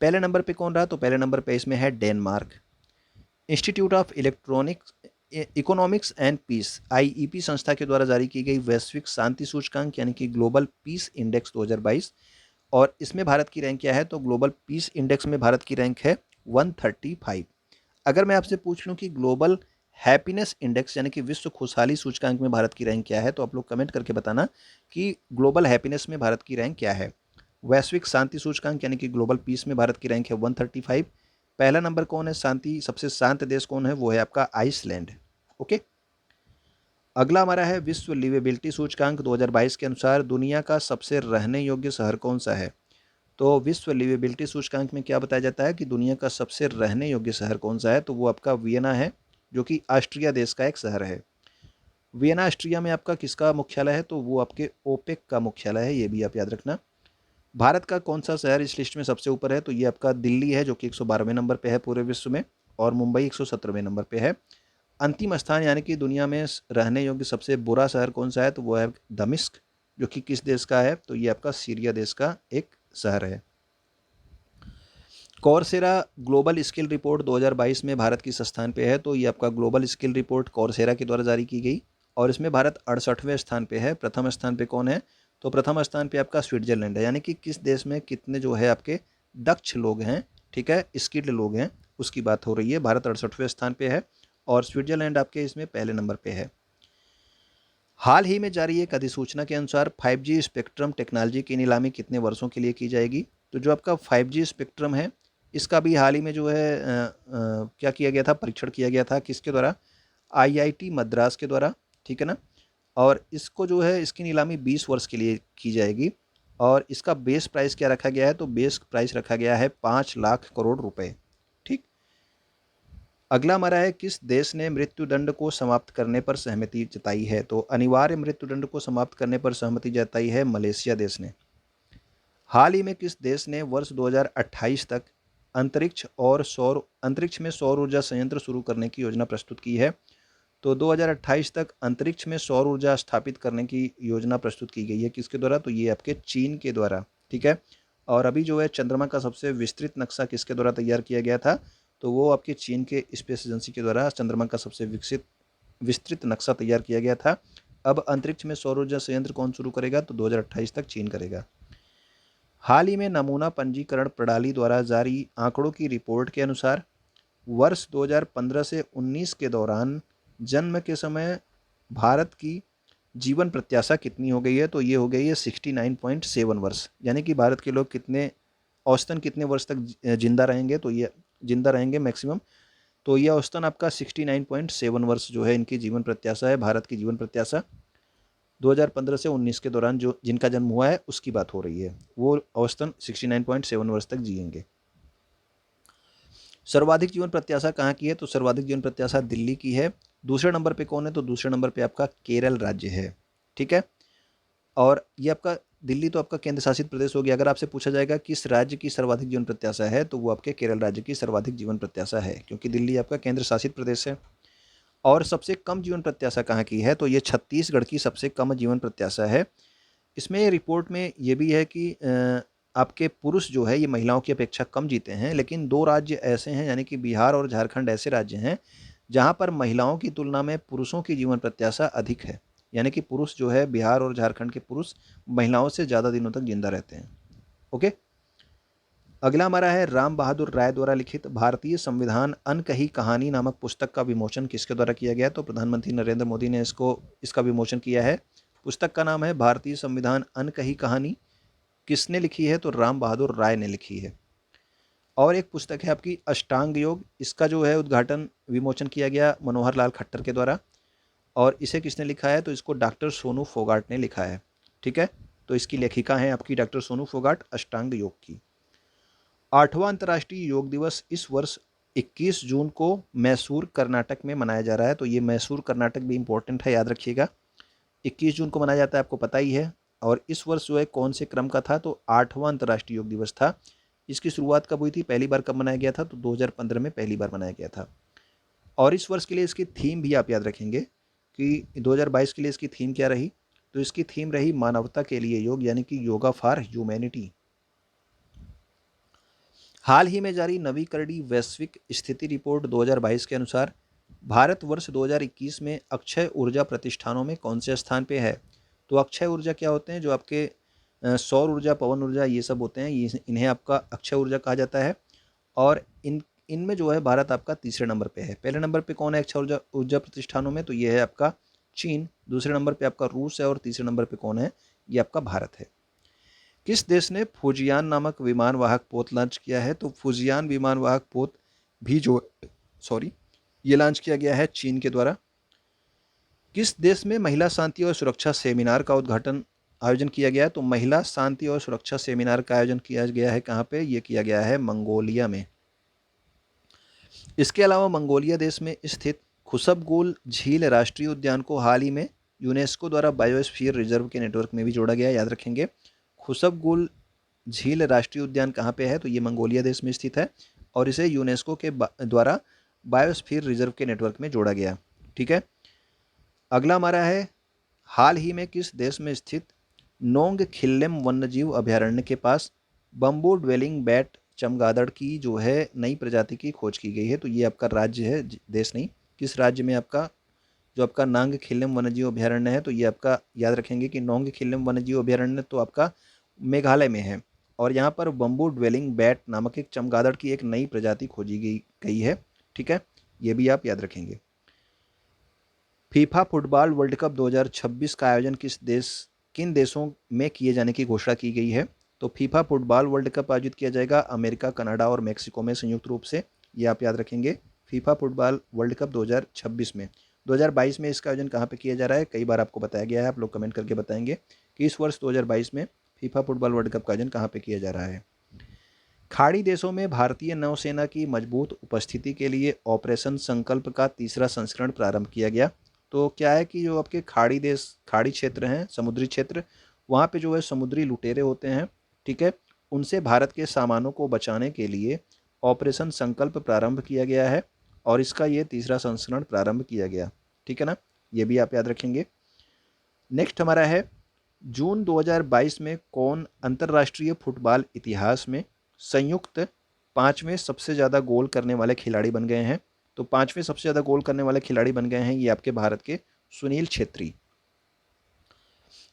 Speaker 1: पहले नंबर पे कौन रहा? तो पहले नंबर पे इसमें है Denmark. Institute of Electronics Economics and Peace IEP संस्था के द्वारा जारी की गई वैश्विक शांति सूचकांक यानी कि ग्लोबल पीस इंडेक्स 2022, और इसमें भारत की रैंक क्या है? तो ग्लोबल पीस इंडेक्स में भारत की रैंक है 135। अगर मैं आपसे पूछ लूं कि ग्लोबल हैप्पीनेस इंडेक्स यानी कि विश्व खुशहाली सूचकांक में भारत की रैंक क्या है, तो आप लोग कमेंट करके बताना कि ग्लोबल हैप्पीनेस में भारत की रैंक क्या है। वैश्विक शांति सूचकांक यानी कि ग्लोबल पीस में भारत की रैंक है 135। पहला नंबर कौन है? शांति, सबसे शांत देश कौन है? वो है आपका आइसलैंड। ओके, अगला हमारा है विश्व लिवेबिलिटी सूचकांक 2022 के अनुसार दुनिया का सबसे रहने योग्य शहर कौन सा है? तो विश्व लिवेबिलिटी सूचकांक में क्या बताया जाता है कि दुनिया का सबसे रहने योग्य शहर कौन सा है? तो वो आपका वियना है, जो कि ऑस्ट्रिया देश का एक शहर है। वियना ऑस्ट्रिया में आपका किसका मुख्यालय है? तो वो आपके ओपेक का मुख्यालय है, ये भी आप याद रखना। भारत का कौन सा शहर इस लिस्ट में सबसे ऊपर है? तो ये आपका दिल्ली है, जो कि 112वें नंबर पे है पूरे विश्व में, और मुंबई 117वें नंबर पे है। अंतिम स्थान यानी कि दुनिया में रहने योग्य सबसे बुरा शहर कौन सा है? तो वो है दमिश्क, जो कि किस देश का है? तो ये आपका सीरिया देश का एक शहर है। कौरसेरा ग्लोबल स्किल रिपोर्ट 2022 में भारत किस स्थान पे है? तो ये आपका ग्लोबल स्किल रिपोर्ट कौरसेरा के द्वारा जारी की गई, और इसमें भारत 68वें स्थान पे है। प्रथम स्थान पे कौन है? तो प्रथम स्थान पे आपका स्विट्जरलैंड है, यानी कि किस देश में कितने जो है आपके दक्ष लोग हैं, ठीक है, स्किल्ड लोग हैं, उसकी बात हो रही है। भारत 68वें स्थान पे है, और स्विट्जरलैंड आपके इसमें पहले नंबर पे है। हाल ही में जारी एक अधिसूचना के अनुसार 5G स्पेक्ट्रम टेक्नोलॉजी की नीलामी कितने वर्षों के लिए की जाएगी? तो जो आपका 5G स्पेक्ट्रम है, इसका भी हाल ही में जो है क्या किया गया था? परीक्षण किया गया था, किसके द्वारा? IIT मद्रास के द्वारा, ठीक है ना। और इसको जो है, इसकी नीलामी 20 वर्ष के लिए की जाएगी, और इसका बेस प्राइस क्या रखा गया है? तो बेस प्राइस रखा गया है 5 लाख करोड़ रुपए। ठीक, अगला हमारा है किस देश ने मृत्युदंड को समाप्त करने पर सहमति जताई है? तो अनिवार्य मृत्युदंड को समाप्त करने पर सहमति जताई है मलेशिया देश ने। हाल ही में किस देश ने वर्ष 2028 तक अंतरिक्ष में सौर ऊर्जा संयंत्र शुरू करने की योजना प्रस्तुत की है? तो 2028 तक अंतरिक्ष में सौर ऊर्जा स्थापित करने की योजना प्रस्तुत की गई है, किसके द्वारा? तो ये आपके चीन के द्वारा, ठीक है। और अभी जो है चंद्रमा का सबसे विस्तृत नक्शा किसके द्वारा तैयार किया गया था? तो वो आपके चीन के स्पेस एजेंसी के द्वारा चंद्रमा का सबसे विस्तृत नक्शा तैयार किया गया था। अब अंतरिक्ष में सौर ऊर्जा संयंत्र कौन शुरू करेगा? तो 2028 तक चीन करेगा। हाल ही में नमूना पंजीकरण प्रणाली द्वारा जारी आंकड़ों की रिपोर्ट के अनुसार वर्ष 2015 से 19 के दौरान जन्म के समय भारत की जीवन प्रत्याशा कितनी हो गई है? तो ये हो गई है 69.7 वर्ष, यानी कि भारत के लोग कितने, औसतन कितने वर्ष तक जिंदा रहेंगे? तो ये जिंदा रहेंगे मैक्सिमम, तो ये औसतन आपका 69.7 वर्ष जो है इनकी जीवन प्रत्याशा है, भारत की जीवन प्रत्याशा। 2015 से 19 के दौरान जो जिनका जन्म हुआ है उसकी बात हो रही है, वो औसतन 69.7 वर्ष तक जिएंगे। सर्वाधिक जीवन प्रत्याशा कहाँ की है? तो सर्वाधिक जीवन प्रत्याशा दिल्ली की है। दूसरे नंबर पे कौन है? तो दूसरे नंबर पे आपका केरल राज्य है। ठीक है, और ये आपका दिल्ली तो आपका केंद्र शासित प्रदेश हो गया। अगर आपसे पूछा जाएगा किस राज्य की सर्वाधिक जीवन प्रत्याशा है, तो वो आपके केरल राज्य की सर्वाधिक जीवन प्रत्याशा है, क्योंकि दिल्ली आपका केंद्र शासित प्रदेश है। और सबसे कम जीवन प्रत्याशा कहाँ की है? तो ये छत्तीसगढ़ की सबसे कम जीवन प्रत्याशा है। इसमें रिपोर्ट में ये भी है कि आपके पुरुष जो है ये महिलाओं की अपेक्षा कम जीते हैं, लेकिन 2 राज्य ऐसे हैं, यानी कि बिहार और झारखंड ऐसे राज्य हैं जहाँ पर महिलाओं की तुलना में पुरुषों की जीवन प्रत्याशा अधिक है। यानी कि पुरुष जो है, बिहार और झारखंड के पुरुष महिलाओं से ज़्यादा दिनों तक जिंदा रहते हैं। ओके, अगला हमारा है राम बहादुर राय द्वारा लिखित भारतीय संविधान अनकही कहानी नामक पुस्तक का विमोचन किसके द्वारा किया गया? तो प्रधानमंत्री नरेंद्र मोदी ने इसका विमोचन किया है। पुस्तक का नाम है भारतीय संविधान अनकही कहानी। किसने लिखी है? तो राम बहादुर राय ने लिखी है। और एक पुस्तक है आपकी अष्टांग योग, इसका जो है उद्घाटन विमोचन किया गया मनोहर लाल खट्टर के द्वारा। और इसे किसने लिखा है? तो इसको डॉक्टर सोनू फोगाट ने लिखा है। ठीक है, तो इसकी लेखिका है आपकी डॉक्टर सोनू फोगाट, अष्टांग योग की। 8वां अंतर्राष्ट्रीय योग दिवस इस वर्ष 21 जून को मैसूर कर्नाटक में मनाया जा रहा है। तो ये मैसूर कर्नाटक भी इंपॉर्टेंट है, याद रखिएगा। 21 जून को मनाया जाता है, आपको पता ही है। और इस वर्ष जो है कौन से क्रम का था? तो 8वां अंतर्राष्ट्रीय योग दिवस था। इसकी शुरुआत कब हुई थी? पहली बार कब मनाया गया था? तो 2015 में पहली बार मनाया गया था। और इस वर्ष के लिए इसकी थीम भी आप याद रखेंगे कि 2022 के लिए इसकी थीम क्या रही? तो इसकी थीम रही मानवता के लिए योग, यानी कि योगा फॉर ह्यूमैनिटी। हाल ही में जारी नवी करड़ी वैश्विक स्थिति रिपोर्ट 2022 के अनुसार भारत वर्ष 2021 में अक्षय ऊर्जा प्रतिष्ठानों में कौन से स्थान पे है? तो अक्षय ऊर्जा क्या होते हैं? जो आपके सौर ऊर्जा, पवन ऊर्जा, ये सब होते हैं, ये इन्हें आपका अक्षय ऊर्जा कहा जाता है। और इनमें जो है भारत आपका तीसरे नंबर पे है। पहले नंबर पे कौन है अक्षय ऊर्जा ऊर्जा प्रतिष्ठानों में? तो ये है आपका चीन। दूसरे नंबर पे आपका रूस है। और तीसरे नंबर पे कौन है? ये आपका भारत है। किस देश ने फुजियान नामक विमान वाहक पोत लॉन्च किया है? तो फुजियान विमान वाहक पोत भी जो ये लॉन्च किया गया है चीन के द्वारा। किस देश में महिला शांति और सुरक्षा सेमिनार का आयोजन किया गया है? तो महिला शांति और सुरक्षा सेमिनार का आयोजन किया गया है कहाँ पे? ये किया गया है मंगोलिया में। इसके अलावा मंगोलिया देश में स्थित खुसबगुल झील राष्ट्रीय उद्यान को हाल ही में यूनेस्को द्वारा बायोस्फीयर रिजर्व के नेटवर्क में भी जोड़ा गया है, याद रखेंगे। खुसबगुल झील राष्ट्रीय उद्यान कहाँ पे है? तो ये मंगोलिया देश में स्थित है और इसे यूनेस्को के द्वारा बायोस्फीयर रिजर्व के नेटवर्क में जोड़ा गया। ठीक है, अगला हमारा है हाल ही में किस देश में स्थित नोंग खिल्लेम वन्यजीव अभयारण्य के पास बम्बू ड्वेलिंग बैट चमगादड़ की जो है नई प्रजाति की खोज की गई है? तो ये आपका राज्य है, देश नहीं। किस राज्य में आपका जो आपका नांग खिल्लेम वन्यजीव अभयारण्य है? तो ये आपका याद रखेंगे कि नोंग खिल्लेम वन्यजीव अभयारण्य तो आपका मेघालय में है। और यहाँ पर बम्बू ड्वेलिंग बैट नामक एक चमगादड़ की एक नई प्रजाति खोजी गई है। ठीक है, ये भी आप याद रखेंगे। फीफा फुटबॉल वर्ल्ड कप 2026 का आयोजन किन देशों में किए जाने की घोषणा की गई है? तो फीफा फुटबॉल वर्ल्ड कप आयोजित किया जाएगा अमेरिका, कनाडा और मेक्सिको में संयुक्त रूप से। ये आप याद रखेंगे, फीफा फुटबॉल वर्ल्ड कप 2026 में। 2022 में इसका आयोजन कहाँ पे किया जा रहा है? कई बार आपको बताया गया है, आप लोग कमेंट करके बताएंगे कि इस वर्ष 2022 में फीफा फुटबॉल वर्ल्ड कप का आयोजन कहाँ पे किया जा रहा है। खाड़ी देशों में भारतीय नौसेना की मजबूत उपस्थिति के लिए ऑपरेशन संकल्प का तीसरा संस्करण प्रारंभ किया गया। तो क्या है कि जो आपके खाड़ी क्षेत्र हैं, समुद्री क्षेत्र, वहाँ पे जो है समुद्री लुटेरे होते हैं। ठीक है, उनसे भारत के सामानों को बचाने के लिए ऑपरेशन संकल्प प्रारंभ किया गया है और इसका ये तीसरा संस्करण प्रारंभ किया गया। ठीक है ना, ये भी आप याद रखेंगे। नेक्स्ट हमारा है जून 2022 में कौन अंतर्राष्ट्रीय फुटबॉल इतिहास में संयुक्त 5वें सबसे ज़्यादा गोल करने वाले खिलाड़ी बन गए हैं? तो 5वें सबसे ज़्यादा गोल करने वाले खिलाड़ी बन गए हैं ये आपके भारत के सुनील छेत्री।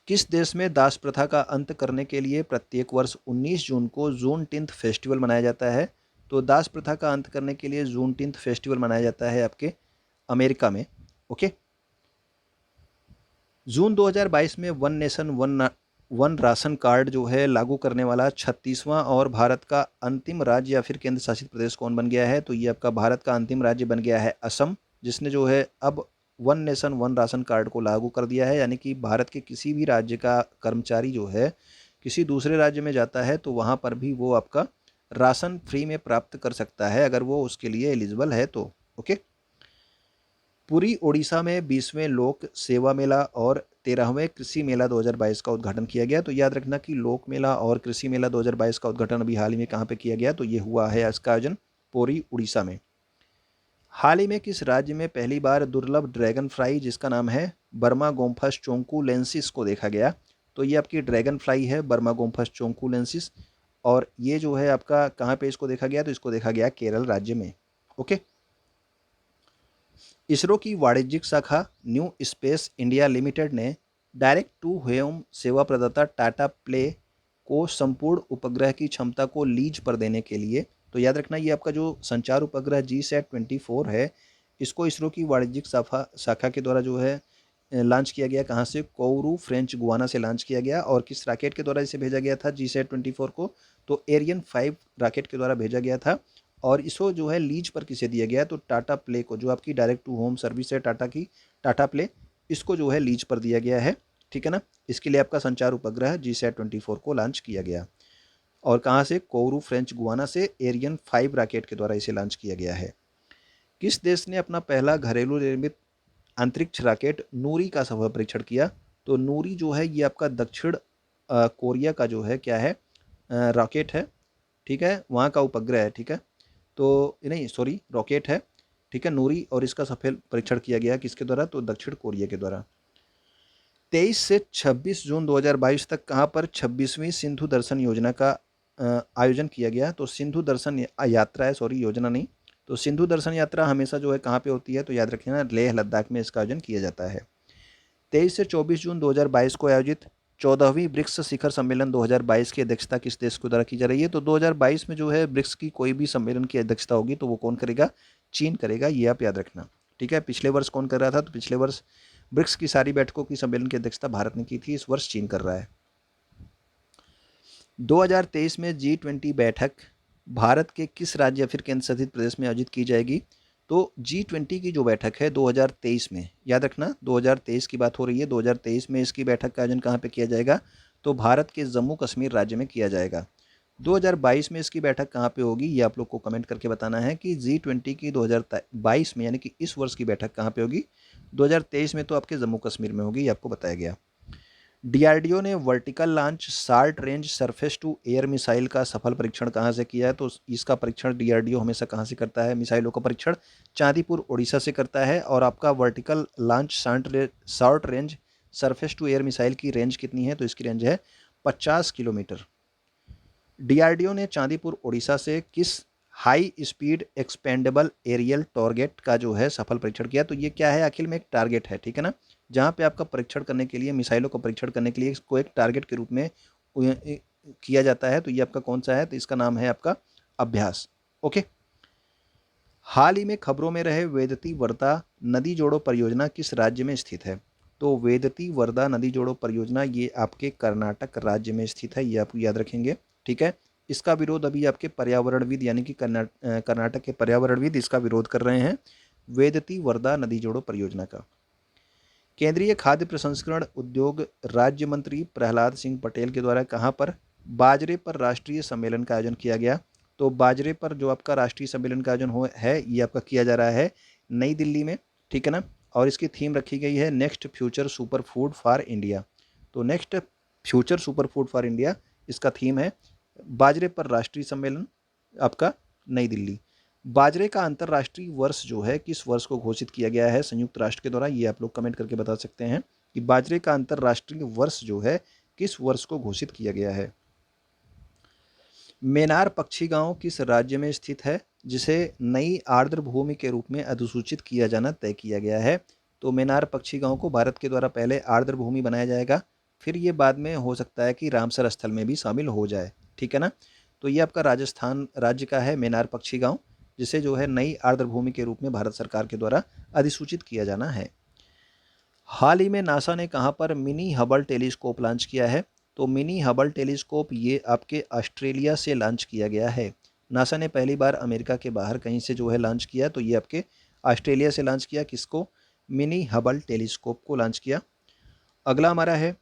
Speaker 1: किस देश में दास प्रथा का अंत करने के लिए प्रत्येक वर्ष 19 जून को जूनटिंथ फेस्टिवल मनाया जाता है? तो दास प्रथा का अंत करने के लिए जूनटिंथ फेस्टिवल मनाया जाता है आपके अमेरिका में। ओके, जून 2022 में one nation one ration card जो है लागू करने वाला 36वां और भारत का अंतिम राज्य या फिर केंद्र शासित प्रदेश कौन बन गया है? तो ये आपका भारत का अंतिम राज्य बन गया है असम, जिसने जो है अब one nation one ration card को लागू कर दिया है, यानी कि भारत के किसी भी राज्य का कर्मचारी जो है किसी दूसरे राज्य में जाता है तो वहाँ पर भी वो आपका राशन फ्री में प्राप्त कर सकता है अगर वो उसके लिए एलिजिबल है तो। ओके। पुरी ओडिशा में 20वें लोक सेवा मेला और 13वें कृषि मेला 2022 का उद्घाटन किया गया। तो याद रखना कि लोक मेला और कृषि मेला 2022 का उद्घाटन अभी हाल ही में कहाँ पे किया गया, तो ये हुआ है इसका आयोजन पुरी उड़ीसा में। हाल ही में किस राज्य में पहली बार दुर्लभ ड्रैगन फ्लाई जिसका नाम है बर्मा गोम्फस चोंकूलेंसिस को देखा गया? तो ये आपकी ड्रैगन फ्लाई है बर्मा गोम्फस चोंकूलेंसिस, और ये जो है आपका कहाँ पे इसको देखा गया, तो इसको देखा गया केरल राज्य में। ओके। इसरो की वाणिज्यिक शाखा न्यू स्पेस इंडिया लिमिटेड ने डायरेक्ट टू होम सेवा प्रदाता टाटा प्ले को संपूर्ण उपग्रह की क्षमता को लीज पर देने के लिए, तो याद रखना ये आपका जो संचार उपग्रह GSAT-24 है, इसको इसरो की वाणिज्यिक शाखा के द्वारा जो है लॉन्च किया गया। कहाँ से? कोउरू फ्रेंच गुआना से लॉन्च किया गया। और किस रॉकेट के द्वारा इसे भेजा गया था GSAT-24 को? तो एरियन 5 रॉकेट के द्वारा भेजा गया था। और इसको जो है लीज पर किसे दिया गया? तो टाटा प्ले को, जो आपकी डायरेक्ट टू होम सर्विस है टाटा की, टाटा प्ले, इसको जो है लीज पर दिया गया है। ठीक है ना। इसके लिए आपका संचार उपग्रह GSAT-24 को लॉन्च किया गया। और कहाँ से? कोउरू फ्रेंच गुआना से एरियन 5 रॉकेट के द्वारा इसे लॉन्च किया गया है। किस देश ने अपना पहला घरेलू निर्मित अंतरिक्ष रॉकेट नूरी का सफल परीक्षण किया? तो नूरी जो है ये आपका दक्षिण कोरिया का जो है क्या है, रॉकेट है। ठीक है, वहाँ का उपग्रह है। ठीक है, तो नहीं सॉरी रॉकेट है। ठीक है, नूरी, और इसका सफल परीक्षण किया गया किसके द्वारा? तो दक्षिण कोरिया के द्वारा। 23 से 26 जून 2022 तक कहाँ पर 26वीं सिंधु दर्शन योजना का आयोजन किया गया? तो सिंधु दर्शन यात्रा है, सॉरी योजना नहीं। तो सिंधु दर्शन यात्रा हमेशा जो है कहाँ पे होती है? तो याद रखिए ना, लेह लद्दाख में इसका आयोजन किया जाता है। 23 से 24 जून 2022 को आयोजित 14वीं ब्रिक्स शिखर सम्मेलन 2022 की अध्यक्षता किस देश के द्वारा की जा रही है? तो 2022 में जो है ब्रिक्स की कोई भी सम्मेलन की अध्यक्षता होगी तो वो कौन करेगा? चीन करेगा, ये आप याद रखना। ठीक है, पिछले वर्ष कौन कर रहा था? तो पिछले वर्ष ब्रिक्स की सारी बैठकों की सम्मेलन की अध्यक्षता भारत ने की थी, इस वर्ष चीन कर रहा है। 2023 में G20 बैठक भारत के किस राज्य या फिर केंद्र शासित प्रदेश में आयोजित की जाएगी? तो G20 की जो बैठक है 2023 में, याद रखना 2023 की बात हो रही है, 2023 में इसकी बैठक का आयोजन कहाँ पे किया जाएगा? तो भारत के जम्मू कश्मीर राज्य में किया जाएगा। 2022 में इसकी बैठक कहाँ पे होगी, ये आप लोग को कमेंट करके बताना है कि G20 की 2022 में यानी कि इस वर्ष की बैठक कहाँ पे होगी? 2023 में तो आपके जम्मू कश्मीर में होगी, ये आपको बताया गया। डीआरडीओ ने vertical launch short range surface to air missile का सफल परीक्षण कहाँ से किया है? तो इसका परीक्षण डीआरडीओ हमेशा कहाँ से करता है? मिसाइलों का परीक्षण चांदीपुर ओडिशा से करता है। और आपका vertical launch short range surface to air missile की रेंज कितनी है? तो इसकी रेंज है 50 किलोमीटर। डीआरडीओ ने चांदीपुर ओडिशा से किस high speed expendable aerial target का जो है सफल परीक्षण किया? तो ये क्या है? आखिर में एक टारगेट है, ठीक है ना, जहाँ पे आपका परीक्षण करने के लिए, मिसाइलों का परीक्षण करने के लिए इसको एक टारगेट के रूप में किया जाता है। तो ये आपका कौन सा है? तो इसका नाम है आपका अभ्यास। ओके। हाल ही में खबरों में रहे वेदती वर्धा नदी जोड़ो परियोजना किस राज्य में स्थित है? तो वेदती वर्धा नदी जोड़ो परियोजना ये आपके कर्नाटक राज्य में स्थित है, ये आप याद रखेंगे। ठीक है, इसका विरोध अभी आपके पर्यावरणविद यानी कि कर्नाटक के पर्यावरणविद इसका विरोध कर रहे हैं, वेदती वर्धा नदी जोड़ो परियोजना का। केंद्रीय खाद्य प्रसंस्करण उद्योग राज्य मंत्री प्रहलाद सिंह पटेल के द्वारा कहाँ पर बाजरे पर राष्ट्रीय सम्मेलन का आयोजन किया गया? तो बाजरे पर जो आपका राष्ट्रीय सम्मेलन का आयोजन है ये आपका किया जा रहा है नई दिल्ली में। ठीक है ना, और इसकी थीम रखी गई है next future super food for India. तो next future super food for India इसका थीम है। बाजरे पर राष्ट्रीय सम्मेलन आपका नई दिल्ली। बाजरे का अंतर्राष्ट्रीय वर्ष जो है किस वर्ष को घोषित किया गया है संयुक्त राष्ट्र के द्वारा? ये आप लोग कमेंट करके बता सकते हैं कि बाजरे का अंतर्राष्ट्रीय वर्ष जो है किस वर्ष को घोषित किया गया है। मेनार पक्षी गांव किस राज्य में स्थित है जिसे नई आर्द्र भूमि के रूप में अधिसूचित किया जाना तय किया गया है? तो मेनार पक्षी गांव को भारत के द्वारा पहले आर्द्र भूमि बनाया जाएगा, फिर ये बाद में हो सकता है कि रामसर स्थल में भी शामिल हो जाए। ठीक है ना, तो ये आपका राजस्थान राज्य का है मेनार पक्षी गांव, जिसे जो है नई आर्द्र भूमि के रूप में भारत सरकार के द्वारा अधिसूचित किया जाना है। हाल ही में नासा ने कहाँ पर मिनी हबल टेलीस्कोप लॉन्च किया है? तो मिनी हबल टेलीस्कोप ये आपके ऑस्ट्रेलिया से लॉन्च किया गया है। नासा ने पहली बार अमेरिका के बाहर कहीं से जो है लॉन्च किया, तो ये आपके ऑस्ट्रेलिया से लॉन्च किया। किसको? मिनी हबल टेलीस्कोप को लॉन्च किया। अगला हमारा है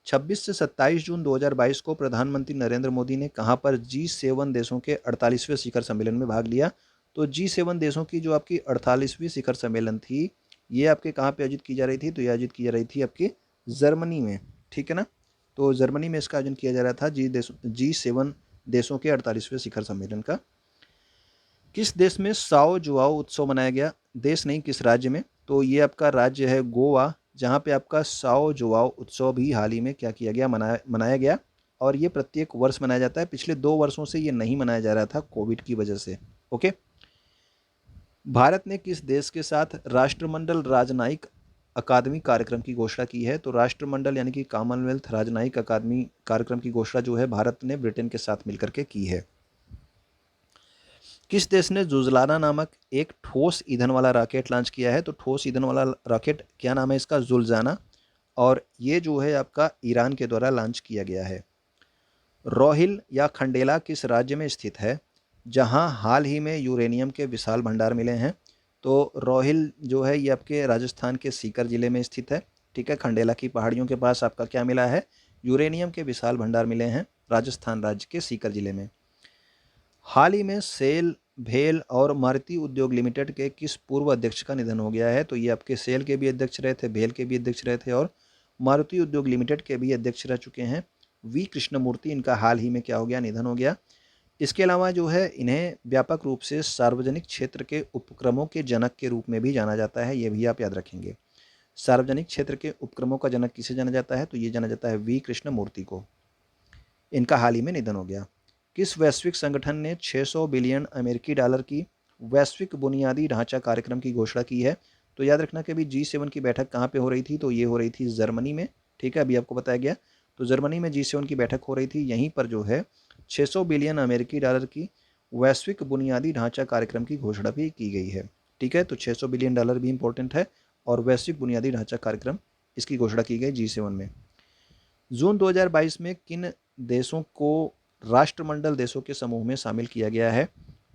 Speaker 1: 26 से 27 जून 2022 को प्रधानमंत्री नरेंद्र मोदी ने कहाँ पर G7 देशों के 48वें शिखर सम्मेलन में भाग लिया। तो G7 देशों की जो आपकी 48वीं शिखर सम्मेलन थी, ये आपके कहाँ पे आयोजित की जा रही थी, तो ये आयोजित की जा रही थी आपकी जर्मनी में, ठीक है ना। तो जर्मनी में इसका आयोजन किया जा रहा था G7 देशों के 48वें शिखर सम्मेलन का। किस देश में साओ जुआओ उत्सव मनाया गया, देश नहीं किस राज्य में, तो ये आपका राज्य है गोवा, जहाँ पे आपका साओ जुआओ उत्सव भी हाल ही में क्या किया गया, मनाया गया। और ये प्रत्येक वर्ष मनाया जाता है। पिछले 2 वर्षों से ये नहीं मनाया जा रहा था कोविड की वजह से। ओके। भारत ने किस देश के साथ राष्ट्रमंडल राजनयिक अकादमी कार्यक्रम की घोषणा की है, तो राष्ट्रमंडल यानी कि कॉमनवेल्थ राजनयिक अकादमी कार्यक्रम की घोषणा जो है भारत ने ब्रिटेन के साथ मिलकर के की है। किस देश ने जुजलाना नामक एक ठोस ईंधन वाला रॉकेट लॉन्च किया है, तो ठोस ईंधन वाला रॉकेट क्या नाम है इसका, जुलजाना, और ये जो है आपका ईरान के द्वारा लॉन्च किया गया है। रोहिल या खंडेला किस राज्य में स्थित है, जहां हाल ही में यूरेनियम के विशाल भंडार मिले हैं। तो रोहिल जो है ये आपके राजस्थान के सीकर जिले में स्थित है, ठीक है। खंडेला की पहाड़ियों के पास आपका क्या मिला है, यूरेनियम के विशाल भंडार मिले हैं राजस्थान राज्य के सीकर जिले में। हाल ही में सेल, भेल और मारुति उद्योग लिमिटेड के किस पूर्व अध्यक्ष का निधन हो गया है, तो ये आपके सेल के भी अध्यक्ष रहे थे, भेल के भी अध्यक्ष रहे थे और मारुति उद्योग लिमिटेड के भी अध्यक्ष रह चुके हैं वी कृष्णमूर्ति। इनका हाल ही में क्या हो गया, निधन हो गया। इसके अलावा जो है इन्हें व्यापक रूप से सार्वजनिक क्षेत्र के उपक्रमों के जनक के रूप में भी जाना जाता है, ये भी आप याद रखेंगे। सार्वजनिक क्षेत्र के उपक्रमों का जनक किसे जाना जाता है, तो ये जाना जाता है वी कृष्णमूर्ति को। इनका हाल ही में निधन हो गया। किस वैश्विक संगठन ने 600 बिलियन अमेरिकी डॉलर की वैश्विक बुनियादी ढांचा कार्यक्रम की घोषणा की है, तो याद रखना कि अभी G7 की बैठक कहाँ पे हो रही थी, तो ये हो रही थी जर्मनी में, ठीक है, अभी आपको बताया गया। तो जर्मनी में G7 की बैठक हो रही थी, यहीं पर जो है 600 बिलियन अमेरिकी डॉलर की वैश्विक बुनियादी ढांचा कार्यक्रम की घोषणा भी की गई है, ठीक है। तो 600 बिलियन डॉलर भी इंपॉर्टेंट है और वैश्विक बुनियादी ढांचा कार्यक्रम, इसकी घोषणा की गई G7 में। जून 2022 में किन देशों को राष्ट्रमंडल देशों के समूह में शामिल किया गया है,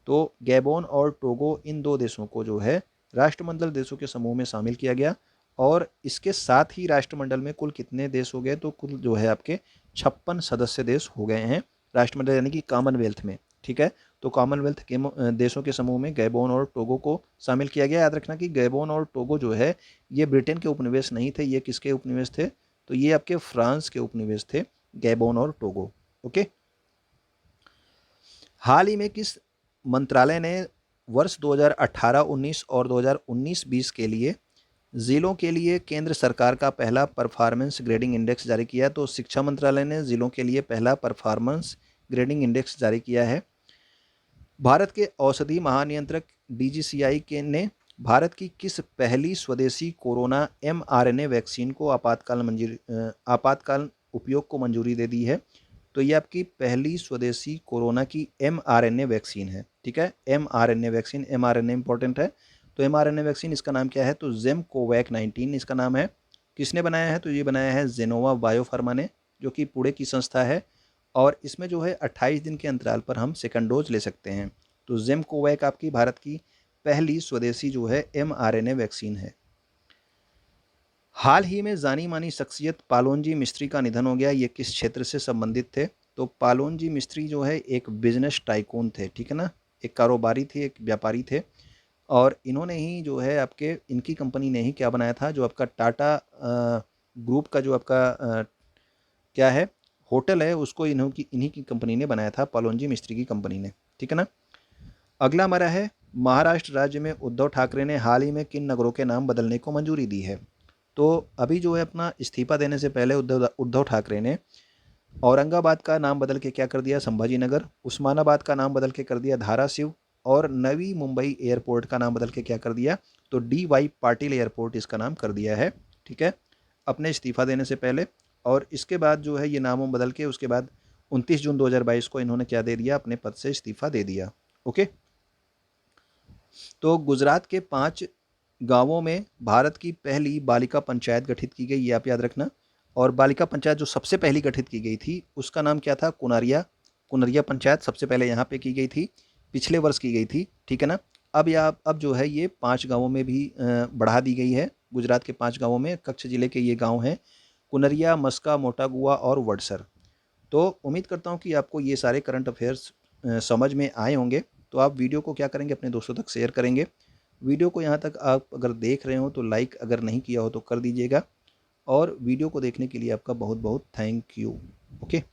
Speaker 1: तो गैबोन और टोगो, इन 2 देशों को जो है राष्ट्रमंडल देशों के समूह में शामिल किया गया। और इसके साथ ही राष्ट्रमंडल में कुल कितने देश हो गए, तो कुल जो है आपके 56 सदस्य देश हो गए हैं राष्ट्रमंडल यानी कि कॉमनवेल्थ में, ठीक है। तो कॉमनवेल्थ के देशों के समूह में गैबोन और टोगो को शामिल किया गया। याद रखना कि गैबोन और टोगो जो है ये ब्रिटेन के उपनिवेश नहीं थे, ये किसके उपनिवेश थे, तो ये आपके फ्रांस के उपनिवेश थे, गैबोन और टोगो। ओके। हाल ही में किस मंत्रालय ने वर्ष 2018-19 और 2019-20 के लिए जिलों के लिए केंद्र सरकार का पहला परफॉर्मेंस ग्रेडिंग इंडेक्स जारी किया, तो शिक्षा मंत्रालय ने जिलों के लिए पहला परफॉर्मेंस ग्रेडिंग इंडेक्स जारी किया है। भारत के औषधि महानियंत्रक DGCI के ने भारत की किस पहली स्वदेशी कोरोना mRNA वैक्सीन को आपातकाल उपयोग को मंजूरी दे दी है, तो ये आपकी पहली स्वदेशी कोरोना की mRNA वैक्सीन है, ठीक है। mRNA वैक्सीन, mRNA इंपॉर्टेंट है। तो mRNA वैक्सीन इसका नाम क्या है, तो ZEM-COVAX-19 इसका नाम है। किसने बनाया है, तो ये बनाया है जेनोवा बायोफार्मा ने, जो कि पुणे की संस्था है। और इसमें जो है 28 दिन के अंतराल पर हम सेकंड डोज ले सकते हैं। तो ZEM-COVAX आपकी भारत की पहली स्वदेशी जो है mRNA वैक्सीन है। हाल ही में जानी मानी शख्सियत पालोनजी मिस्त्री का निधन हो गया, ये किस क्षेत्र से संबंधित थे, तो पालोनजी मिस्त्री जो है एक बिजनेस टाइकून थे, ठीक है ना, एक कारोबारी थे, एक व्यापारी थे। और इन्होंने ही जो है आपके, इनकी कंपनी ने ही क्या बनाया था, जो आपका टाटा ग्रुप का जो आपका क्या है होटल है, उसको इन्हीं की कंपनी ने बनाया था, पालोनजी मिस्त्री की कंपनी ने, ठीक है ना। अगला हमारा है महाराष्ट्र राज्य में उद्धव ठाकरे ने हाल ही में किन नगरों के नाम बदलने को मंजूरी दी है। तो अभी जो है अपना इस्तीफा देने से पहले उद्धव ठाकरे ने औरंगाबाद का नाम बदल के क्या कर दिया, संभाजी नगर, उस्मानाबाद का नाम बदल के कर दिया धाराशिव, और नवी मुंबई एयरपोर्ट का नाम बदल के क्या कर दिया, तो DY पाटिल एयरपोर्ट इसका नाम कर दिया है, ठीक है, अपने इस्तीफा देने से पहले। और इसके बाद जो है ये नामों बदल के उसके बाद 29 जून 2022 को इन्होंने क्या दे दिया, अपने पद से इस्तीफा दे दिया। ओके। तो गुजरात के 5 गांवों में भारत की पहली बालिका पंचायत गठित की गई, ये आप याद रखना। और बालिका पंचायत जो सबसे पहली गठित की गई थी उसका नाम क्या था, कुनरिया पंचायत सबसे पहले यहाँ पे की गई थी, पिछले वर्ष की गई थी, ठीक है ना। अब जो है ये 5 गांवों में भी बढ़ा दी गई है, गुजरात के 5 गाँवों में, कच्छ ज़िले के ये गाँव हैं कुनरिया, मस्का, मोटागुआ और वडसर। तो उम्मीद करता हूँ कि आपको ये सारे करंट अफेयर्स समझ में आए होंगे। तो आप वीडियो को क्या करेंगे, अपने दोस्तों तक शेयर करेंगे। वीडियो को यहाँ तक आप अगर देख रहे हो तो लाइक अगर नहीं किया हो तो कर दीजिएगा, और वीडियो को देखने के लिए आपका बहुत बहुत थैंक यू। ओके।